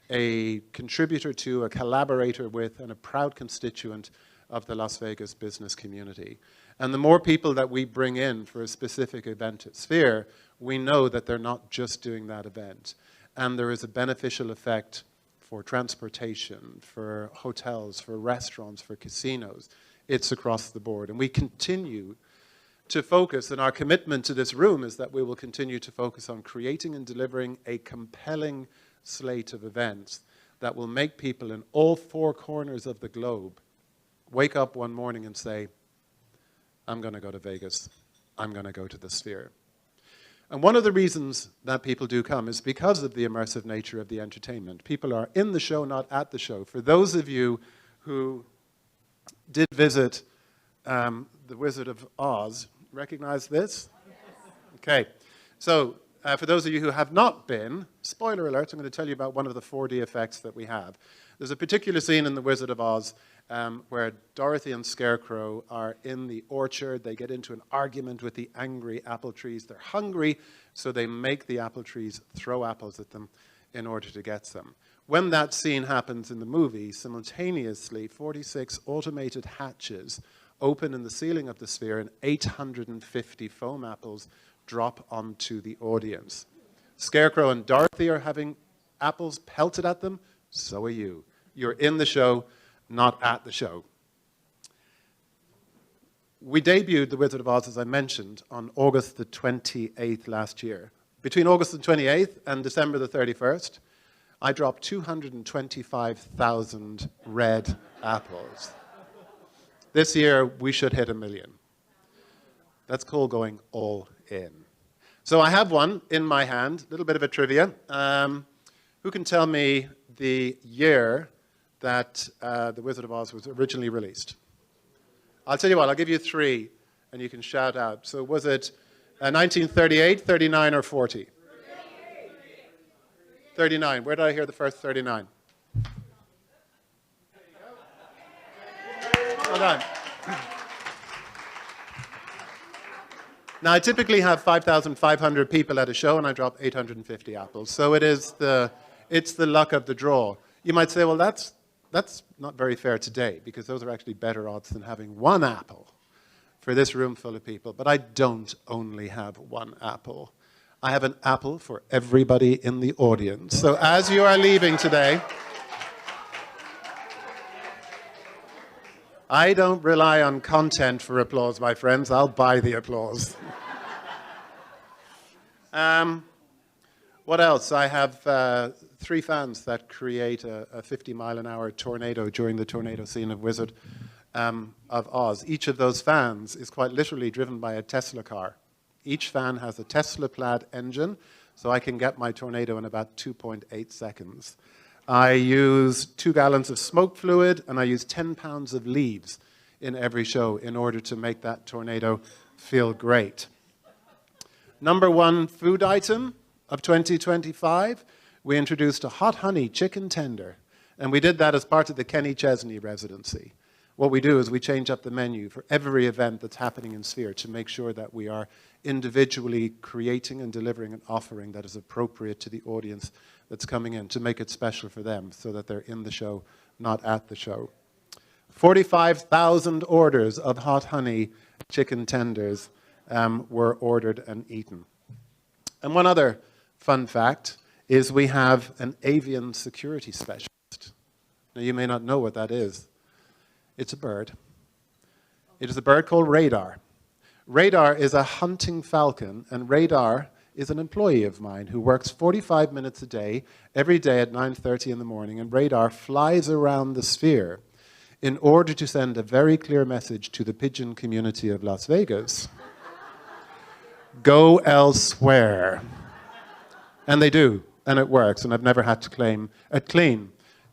a contributor to, a collaborator with, and a proud constituent of the Las Vegas business community. And the more people that we bring in for a specific event at Sphere, we know that they're not just doing that event. And there is a beneficial effect for transportation, for hotels, for restaurants, for casinos. It's across the board. And we continue to focus, and our commitment to this room is that we will continue to focus on creating and delivering a compelling slate of events that will make people in all four corners of the globe wake up one morning and say, I'm going to go to Vegas. I'm going to go to the Sphere. And one of the reasons that people do come is because of the immersive nature of the entertainment. People are in the show, not at the show. For those of you who did visit the Wizard of Oz, recognize this? Okay. So for those of you who have not been, spoiler alert, I'm going to tell you about one of the 4D effects that we have. There's a particular scene in the Wizard of Oz where Dorothy and Scarecrow are in the orchard. They get into an argument with the angry apple trees. They're hungry, so they make the apple trees throw apples at them in order to get some. When that scene happens in the movie, simultaneously 46 automated hatches open in the ceiling of the Sphere, and 850 foam apples drop onto the audience. Scarecrow and Dorothy are having apples pelted at them. So are you. You're in the show, not at the show. We debuted The Wizard of Oz, as I mentioned, on August the 28th last year. Between August the 28th and December the 31st, I dropped 225,000 red apples. This year, we should hit 1 million. That's called going all in. So I have one in my hand, a little bit of a trivia. Who can tell me the year that The Wizard of Oz was originally released? I'll tell you what, I'll give you 3, and you can shout out. So was it 1938, 39, or 40? 39. Where did I hear the first 39? Well done. Now, I typically have 5,500 people at a show, and I drop 850 apples. So it's the luck of the draw. You might say, well, that's not very fair today, because those are actually better odds than having 1 apple for this room full of people. But I don't only have 1 apple. I have an apple for everybody in the audience. So as you are leaving today, I don't rely on content for applause, my friends. I'll buy the applause. What else? I have 3 fans that create a 50-mile-an-hour tornado during the tornado scene of Wizard of Oz. Each of those fans is quite literally driven by a Tesla car. Each fan has a Tesla-plaid engine, so I can get my tornado in about 2.8 seconds. I use 2 gallons of smoke fluid, and I use 10 pounds of leaves in every show in order to make that tornado feel great. Number 1 food item of 2025, we introduced a hot honey chicken tender, and we did that as part of the Kenny Chesney residency. What we do is we change up the menu for every event that's happening in Sphere to make sure that we are individually creating and delivering an offering that is appropriate to the audience that's coming in, to make it special for them so that they're in the show, not at the show. 45,000 orders of hot honey chicken tenders were ordered and eaten. And one other fun fact is we have an avian security specialist. Now, you may not know what that is. It's a bird. It is a bird called Radar. Radar is a hunting falcon, and Radar is an employee of mine who works 45 minutes a day, every day at 9:30 in the morning, and Radar flies around the Sphere in order to send a very clear message to the pigeon community of Las Vegas. Go elsewhere. And they do, and it works, and I've never had to clean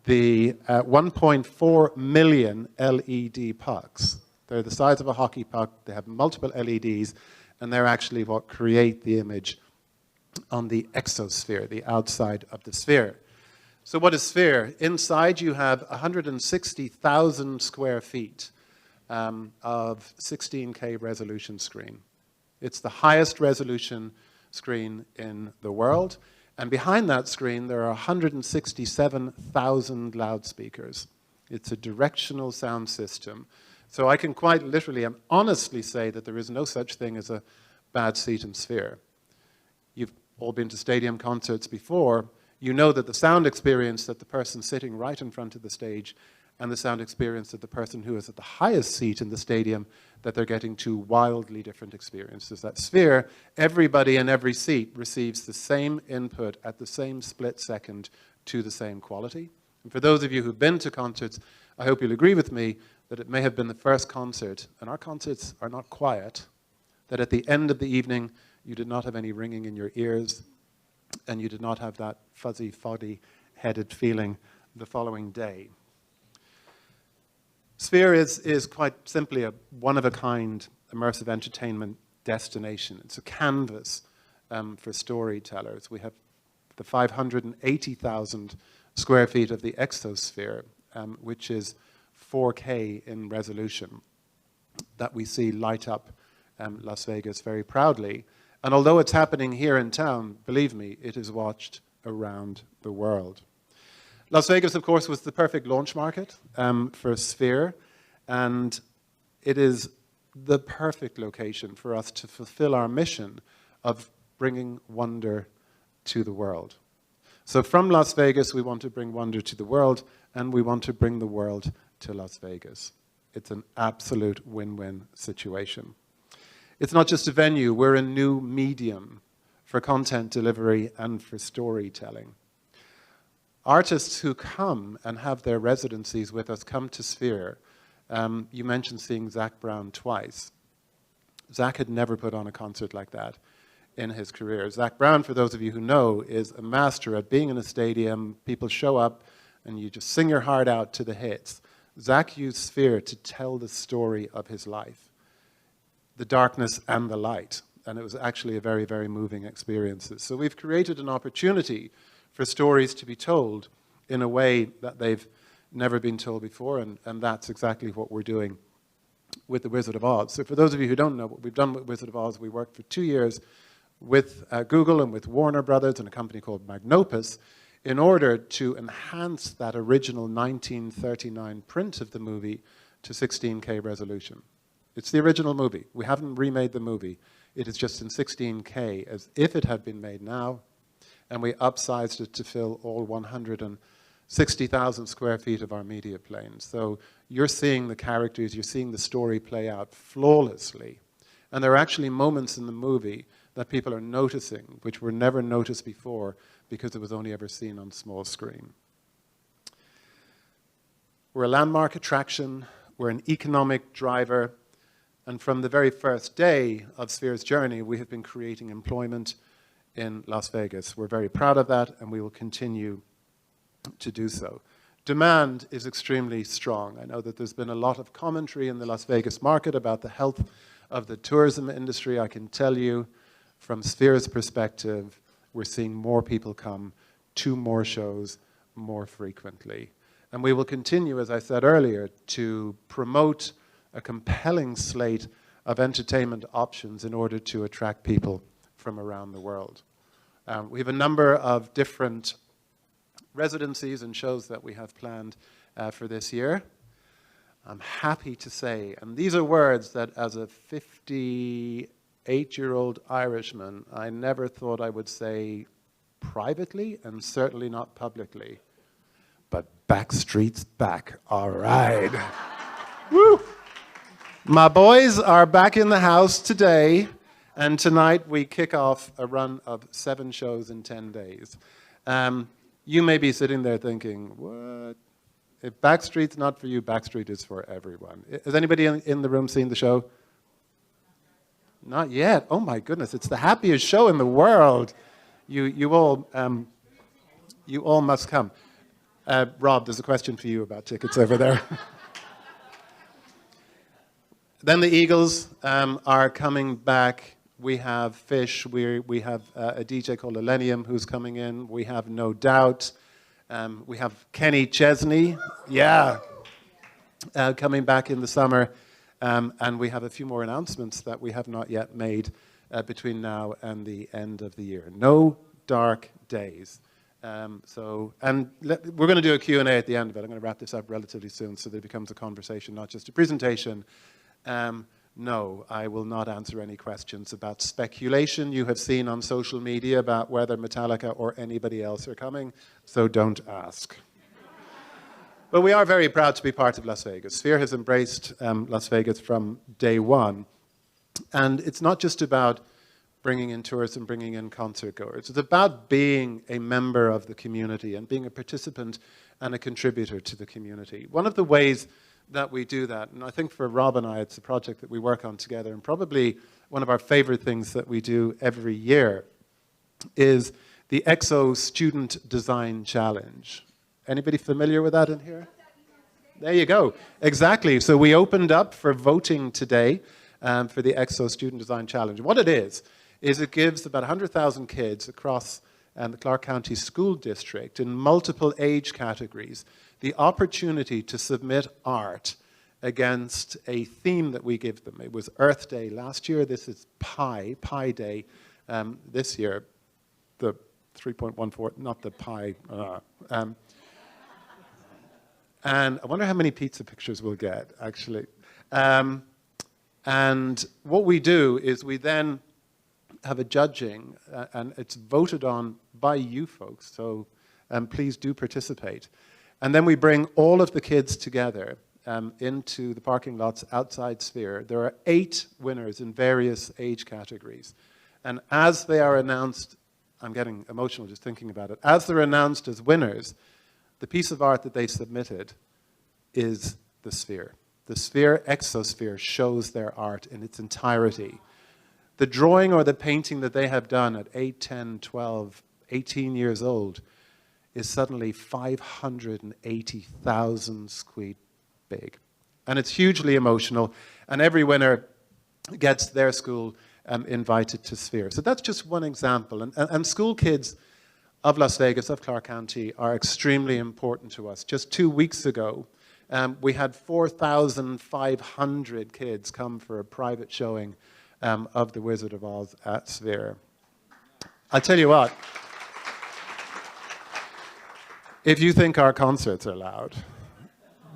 the 1.4 million LED pucks. They're the size of a hockey puck, they have multiple LEDs, and they're actually what create the image on the exosphere, the outside of the sphere. So what is Sphere? Inside you have 160,000 square feet of 16K resolution screen. It's the highest resolution screen in the world. And behind that screen, there are 167,000 loudspeakers. It's a directional sound system. So I can quite literally and honestly say that there is no such thing as a bad seat in Sphere. You've all been to stadium concerts before. You know that the sound experience that the person sitting right in front of the stage and the sound experience that the person who is at the highest seat in the stadium, that they're getting 2 wildly different experiences. At Sphere, everybody in every seat receives the same input at the same split second to the same quality. And for those of you who've been to concerts, I hope you'll agree with me that it may have been the first concert, and our concerts are not quiet, that at the end of the evening, you did not have any ringing in your ears, and you did not have that fuzzy, foggy-headed feeling the following day. Sphere is quite simply a one-of-a-kind immersive entertainment destination. It's a canvas for storytellers. We have the 580,000 square feet of the exosphere, which is 4K in resolution, that we see light up Las Vegas very proudly. And although it's happening here in town, believe me, it is watched around the world. Las Vegas, of course, was the perfect launch market for Sphere, and it is the perfect location for us to fulfill our mission of bringing wonder to the world. So from Las Vegas, we want to bring wonder to the world, and we want to bring the world to Las Vegas. It's an absolute win-win situation. It's not just a venue, we're a new medium for content delivery and for storytelling. Artists who come and have their residencies with us come to Sphere. You mentioned seeing Zach Brown twice. Zach had never put on a concert like that in his career. Zach Brown, for those of you who know, is a master at being in a stadium. People show up and you just sing your heart out to the hits. Zach used Sphere to tell the story of his life, the darkness and the light. And it was actually a very, very moving experience. So we've created an opportunity for stories to be told in a way that they've never been told before, and that's exactly what we're doing with The Wizard of Oz. So for those of you who don't know what we've done with Wizard of Oz, we worked for 2 years with Google and with Warner Brothers and a company called Magnopus in order to enhance that original 1939 print of the movie to 16K resolution. It's the original movie. We haven't remade the movie. It is just in 16K as if it had been made now, and we upsized it to fill all 160,000 square feet of our media planes. So you're seeing the characters, you're seeing the story play out flawlessly. And there are actually moments in the movie that people are noticing, which were never noticed before because it was only ever seen on small screen. We're a landmark attraction, we're an economic driver, and from the very first day of Sphere's journey, we have been creating employment in Las Vegas. We're very proud of that, and we will continue to do so. Demand is extremely strong. I know that there's been a lot of commentary in the Las Vegas market about the health of the tourism industry. I can tell you, from Sphere's perspective, we're seeing more people come to more shows more frequently. And we will continue, as I said earlier, to promote a compelling slate of entertainment options in order to attract people from around the world. We have a number of different residencies and shows that we have planned for this year. I'm happy to say, and these are words that as a 58-year-old Irishman, I never thought I would say privately and certainly not publicly. But Backstreet's back, all right. Woo! My boys are back in the house today, and tonight we kick off a run of 7 shows in 10 days. You may be sitting there thinking, what? If Backstreet's not for you, Backstreet is for everyone. Has anybody in the room seen the show? Not yet. Oh my goodness, it's the happiest show in the world. You all must come. Rob, there's a question for you about tickets over there. Then the Eagles are coming back. We have Fish. We have a DJ called Millennium who's coming in. We have No Doubt. We have Kenny Chesney, coming back in the summer. And we have a few more announcements that we have not yet made between now and the end of the year. No dark days. We're going to do a Q&A at the end of it. I'm going to wrap this up relatively soon so that it becomes a conversation, not just a presentation. No, I will not answer any questions about speculation you have seen on social media about whether Metallica or anybody else are coming, so don't ask. But we are very proud to be part of Las Vegas. Sphere has embraced Las Vegas from day one. And it's not just about bringing in tourists and bringing in concert goers. It's about being a member of the community and being a participant and a contributor to the community. One of the ways that we do that, and I think for Rob and I, it's a project that we work on together, and probably one of our favorite things that we do every year is the EXO Student Design Challenge. Anybody familiar with that in here? There you go. Exactly. So we opened up for voting today for the EXO Student Design Challenge. What it is it gives about 100,000 kids across the Clark County School District in multiple age categories the opportunity to submit art against a theme that we give them. It was Earth Day last year. This is Pi Day this year. The 3.14, not the Pi. And I wonder how many pizza pictures we'll get, actually. And what we do is we then have a judging, and it's voted on by you folks, so please do participate. And then we bring all of the kids together into the parking lots outside Sphere. There are 8 winners in various age categories. And as they are announced, I'm getting emotional just thinking about it, as they're announced as winners, the piece of art that they submitted is the Sphere. The Sphere Exosphere shows their art in its entirety. The drawing or the painting that they have done at 8, 10, 12, 18 years old is suddenly 580,000 squid big. And it's hugely emotional, and every winner gets their school invited to Sphere. So that's just one example. And school kids of Las Vegas, of Clark County, are extremely important to us. Just 2 weeks ago, we had 4,500 kids come for a private showing of The Wizard of Oz at Sphere. I'll tell you what, if you think our concerts are loud,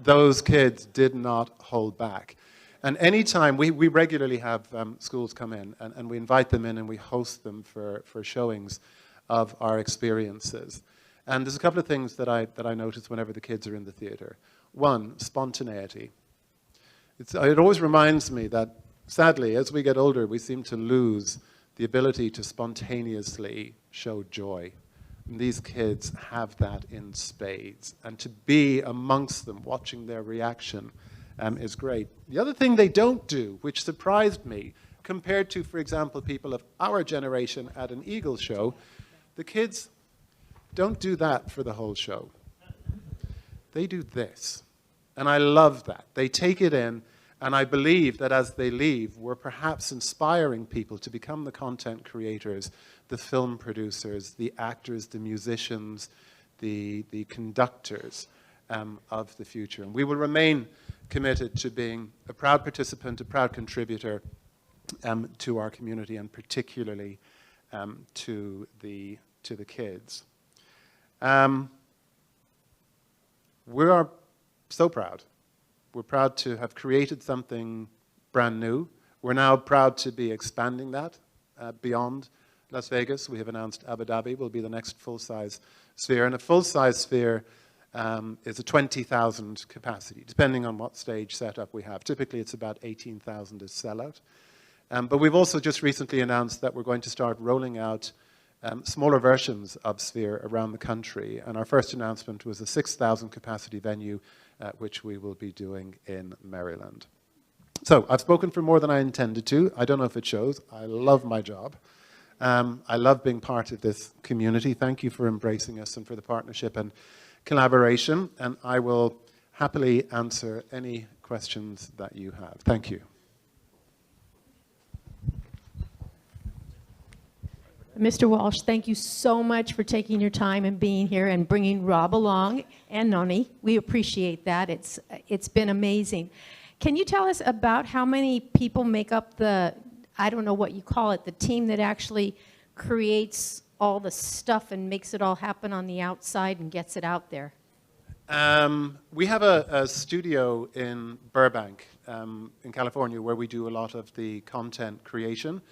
those kids did not hold back. And anytime, we regularly have schools come in, and we invite them in and we host them for showings of our experiences. And there's a couple of things that I notice whenever the kids are in the theater. One, spontaneity. It always reminds me that, sadly, as we get older, we seem to lose the ability to spontaneously show joy. And these kids have that in spades. And to be amongst them, watching their reaction, is great. The other thing they don't do, which surprised me, compared to, for example, people of our generation at an Eagles show, the kids don't do that for the whole show. They do this. And I love that. They take it in, and I believe that as they leave, we're perhaps inspiring people to become the content creators, the film producers, the actors, the musicians, the conductors of the future. And we will remain committed to being a proud participant, a proud contributor to our community, and particularly to the kids. We are so proud. We're proud to have created something brand new. We're now proud to be expanding that beyond Las Vegas. We have announced Abu Dhabi will be the next full-size Sphere. And a full-size Sphere is a 20,000 capacity, depending on what stage setup we have. Typically, it's about 18,000 is sellout. But we've also just recently announced that we're going to start rolling out smaller versions of Sphere around the country. And our first announcement was a 6,000 capacity venue, which we will be doing in Maryland. So I've spoken for more than I intended to. I don't know if it shows. I love my job. I love being part of this community. Thank you for embracing us and for the partnership and collaboration. And I will happily answer any questions that you have. Thank you. Mr. Walsh, thank you so much for taking your time and being here and bringing Rob along and Noni. We appreciate that. It's been amazing. Can you tell us about how many people make up the, I don't know what you call it, the team that actually creates all the stuff and makes it all happen on the outside and gets it out there? We have a studio in Burbank, in California, where we do a lot of the content creation.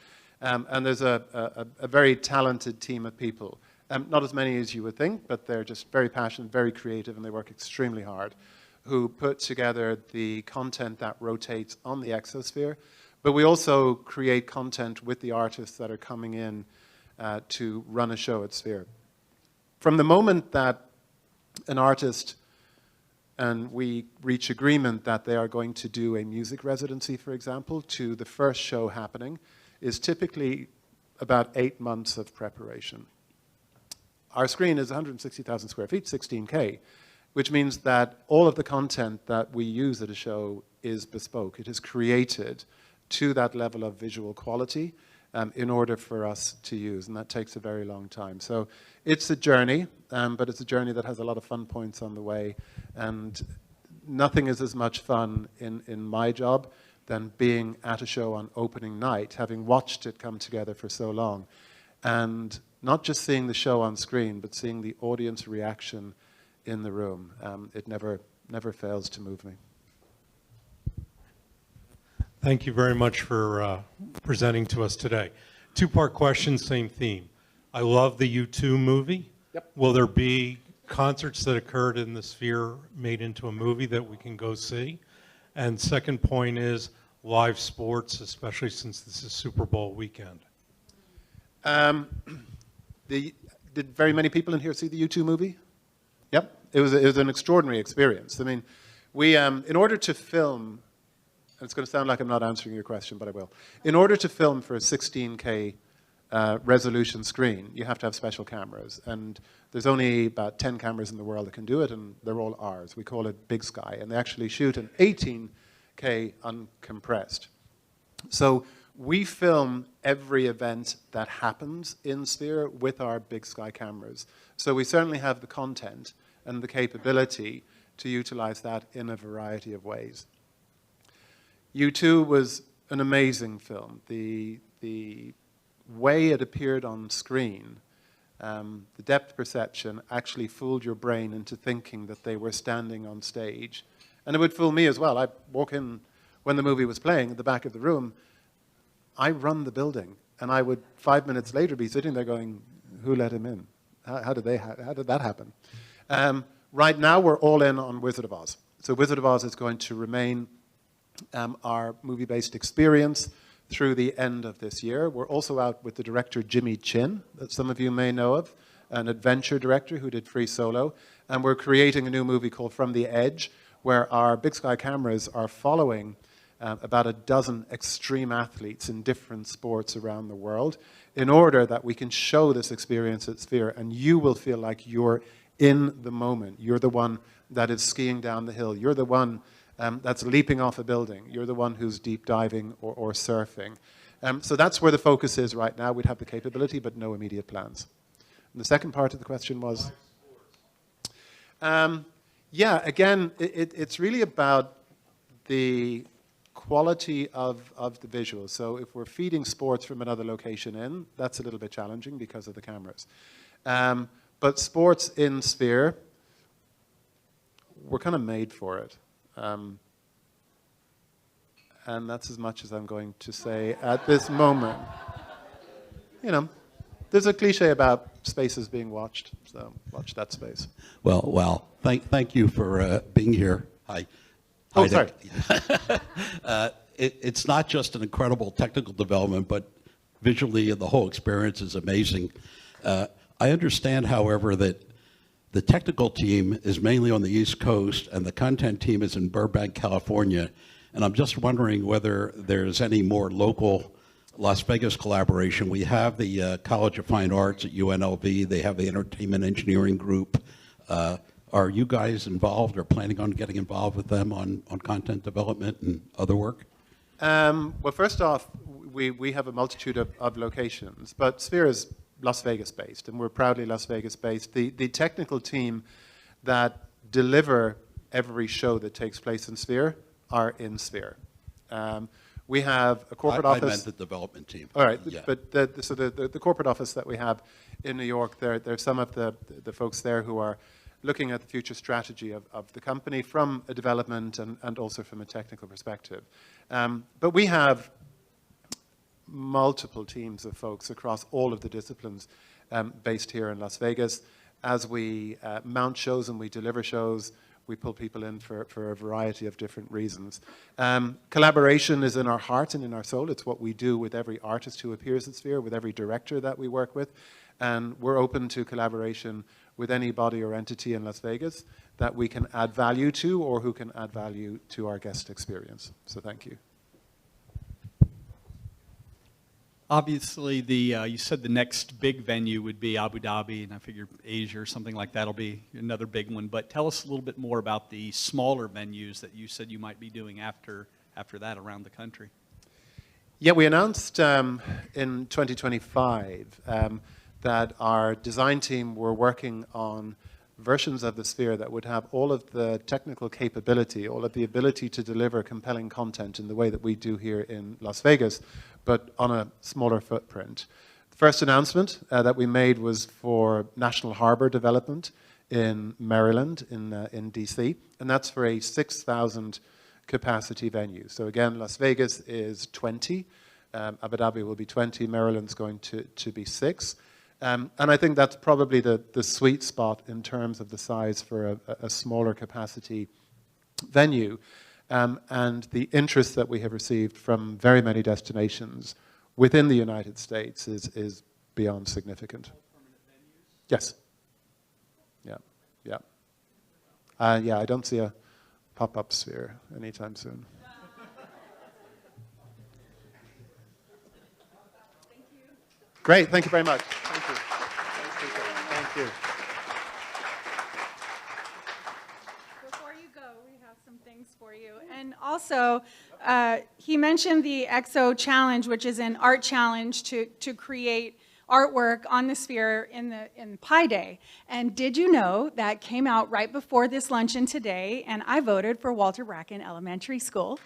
And there's a very talented team of people. Not as many as you would think, but they're just very passionate, very creative, and they work extremely hard, who put together the content that rotates on the exosphere. But we also create content with the artists that are coming in to run a show at Sphere. From the moment that an artist and we reach agreement that they are going to do a music residency, for example, to the first show happening, is typically about 8 months of preparation. Our screen is 160,000 square feet, 16K, which means that all of the content that we use at a show is bespoke. It is created to that level of visual quality in order for us to use, and that takes a very long time. So it's a journey, but it's a journey that has a lot of fun points on the way, and nothing is as much fun in my job than being at a show on opening night, having watched it come together for so long, and not just seeing the show on screen, but seeing the audience reaction in the room. It never fails to move me. Thank you very much for presenting to us today. Two-part question, same theme. I love the U2 movie. Yep. Will there be concerts that occurred in the Sphere made into a movie that we can go see? And second point is live sports, especially since this is Super Bowl weekend. Did very many people in here see the U2 movie? Yep. It was an extraordinary experience. I mean, we, in order to film, and it's going to sound like I'm not answering your question, but I will. In order to film for a 16K resolution screen, you have to have special cameras. And there's only about 10 cameras in the world that can do it, and they're all ours. We call it Big Sky, and they actually shoot an 18K uncompressed. So we film every event that happens in Sphere with our Big Sky cameras. So we certainly have the content and the capability to utilize that in a variety of ways. U2 was an amazing film. The way it appeared on screen, the depth perception actually fooled your brain into thinking that they were standing on stage. And it would fool me as well. I'd walk in when the movie was playing at the back of the room. I run the building, and I would 5 minutes later be sitting there going, who let him in? How did that happen? Right now, we're all in on Wizard of Oz. So Wizard of Oz is going to remain our movie-based experience through the end of this year. We're also out with the director Jimmy Chin, that some of you may know of, an adventure director who did Free Solo. And we're creating a new movie called From the Edge, where our Big Sky cameras are following about a dozen extreme athletes in different sports around the world in order that we can show this experience at Sphere, and you will feel like you're in the moment. You're the one that is skiing down the hill. You're the one that's leaping off a building. You're the one who's deep diving or surfing. So that's where the focus is right now. We'd have the capability, but no immediate plans. And the second part of the question was? Yeah, again, it's really about the quality of the visuals. So if we're feeding sports from another location in, that's a little bit challenging because of the cameras. But sports in Sphere, we're kind of made for it. And that's as much as I'm going to say at this moment. You know, there's a cliche about spaces being watched, so watch that space. Well, thank you for being here. Hi. Oh, sorry. It's not just an incredible technical development, but visually the whole experience is amazing. I understand, however, that the technical team is mainly on the East Coast and the content team is in Burbank, California. And I'm just wondering whether there's any more local Las Vegas collaboration. We have the College of Fine Arts at UNLV. They have the Entertainment Engineering Group. Are you guys involved or planning on getting involved with them on content development and other work? Well, first off, we have a multitude of locations, but Sphere is Las Vegas based, and we're proudly Las Vegas based. The technical team that deliver every show that takes place in Sphere are in Sphere. We have a corporate office. I meant the development team. All right, yeah. but the corporate office that we have in New York, there's some of the folks there who are looking at the future strategy of the company from a development and also from a technical perspective. But we have multiple teams of folks across all of the disciplines based here in Las Vegas. As we mount shows and we deliver shows, we pull people in for a variety of different reasons. Collaboration is in our heart and in our soul. It's what we do with every artist who appears at Sphere, with every director that we work with. And we're open to collaboration with any body or entity in Las Vegas that we can add value to or who can add value to our guest experience. So thank you. Obviously, you said the next big venue would be Abu Dhabi, and I figure Asia or something like that will be another big one. But tell us a little bit more about the smaller venues that you said you might be doing after that around the country. Yeah, we announced in 2025 that our design team were working on versions of the Sphere that would have all of the technical capability, all of the ability to deliver compelling content in the way that we do here in Las Vegas, but on a smaller footprint. The first announcement that we made was for National Harbor development in Maryland, in DC, and that's for a 6,000 capacity venue. So again, Las Vegas is 20, Abu Dhabi will be 20, Maryland's going to be 6. And I think that's probably the sweet spot in terms of the size for a smaller capacity venue. And the interest that we have received from very many destinations within the United States is beyond significant. Yes. Yeah. Yeah. Yeah, I don't see a pop-up Sphere anytime soon. Great, thank you very much. Thank you. Thank you. Before you go, we have some things for you. And also, he mentioned the EXO Challenge, which is an art challenge to create artwork on the Sphere in Pi Day. And did you know that came out right before this luncheon today, and I voted for Walter Bracken Elementary School.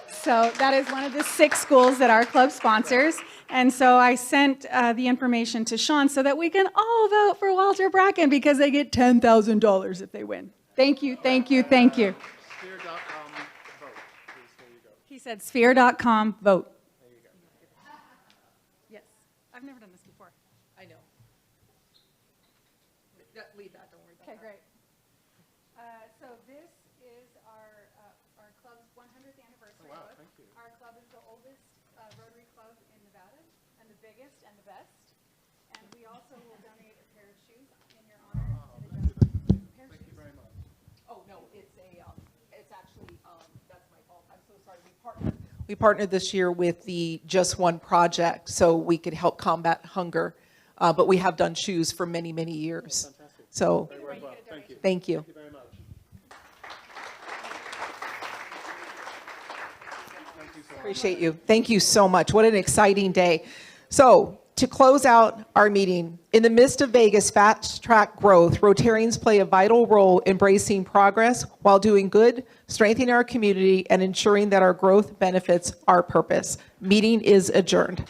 So that is one of the 6 schools that our club sponsors. And so I sent the information to Sean so that we can all vote for Walter Bracken because they get $10,000 if they win. Thank you, thank you, thank you. Sphere.com vote. Please, there you go. He said sphere.com vote. There you go. Yes. I've never done this before. I know. Leave that, don't worry about that. Okay, great. So this is our Our club is the oldest Rotary club in Nevada, and the biggest and the best. And we also will donate a pair of shoes in your honor to the Justice. Thank you very much. Oh, no, it's actually, that's my fault. I'm so sorry. We partnered this year with the Just One Project so we could help combat hunger. But we have done shoes for many, many years. So, thank you. Appreciate you. Thank you so much. What an exciting day. So, to close out our meeting, in the midst of Vegas' fast-track growth, Rotarians play a vital role embracing progress while doing good, strengthening our community, and ensuring that our growth benefits our purpose. Meeting is adjourned.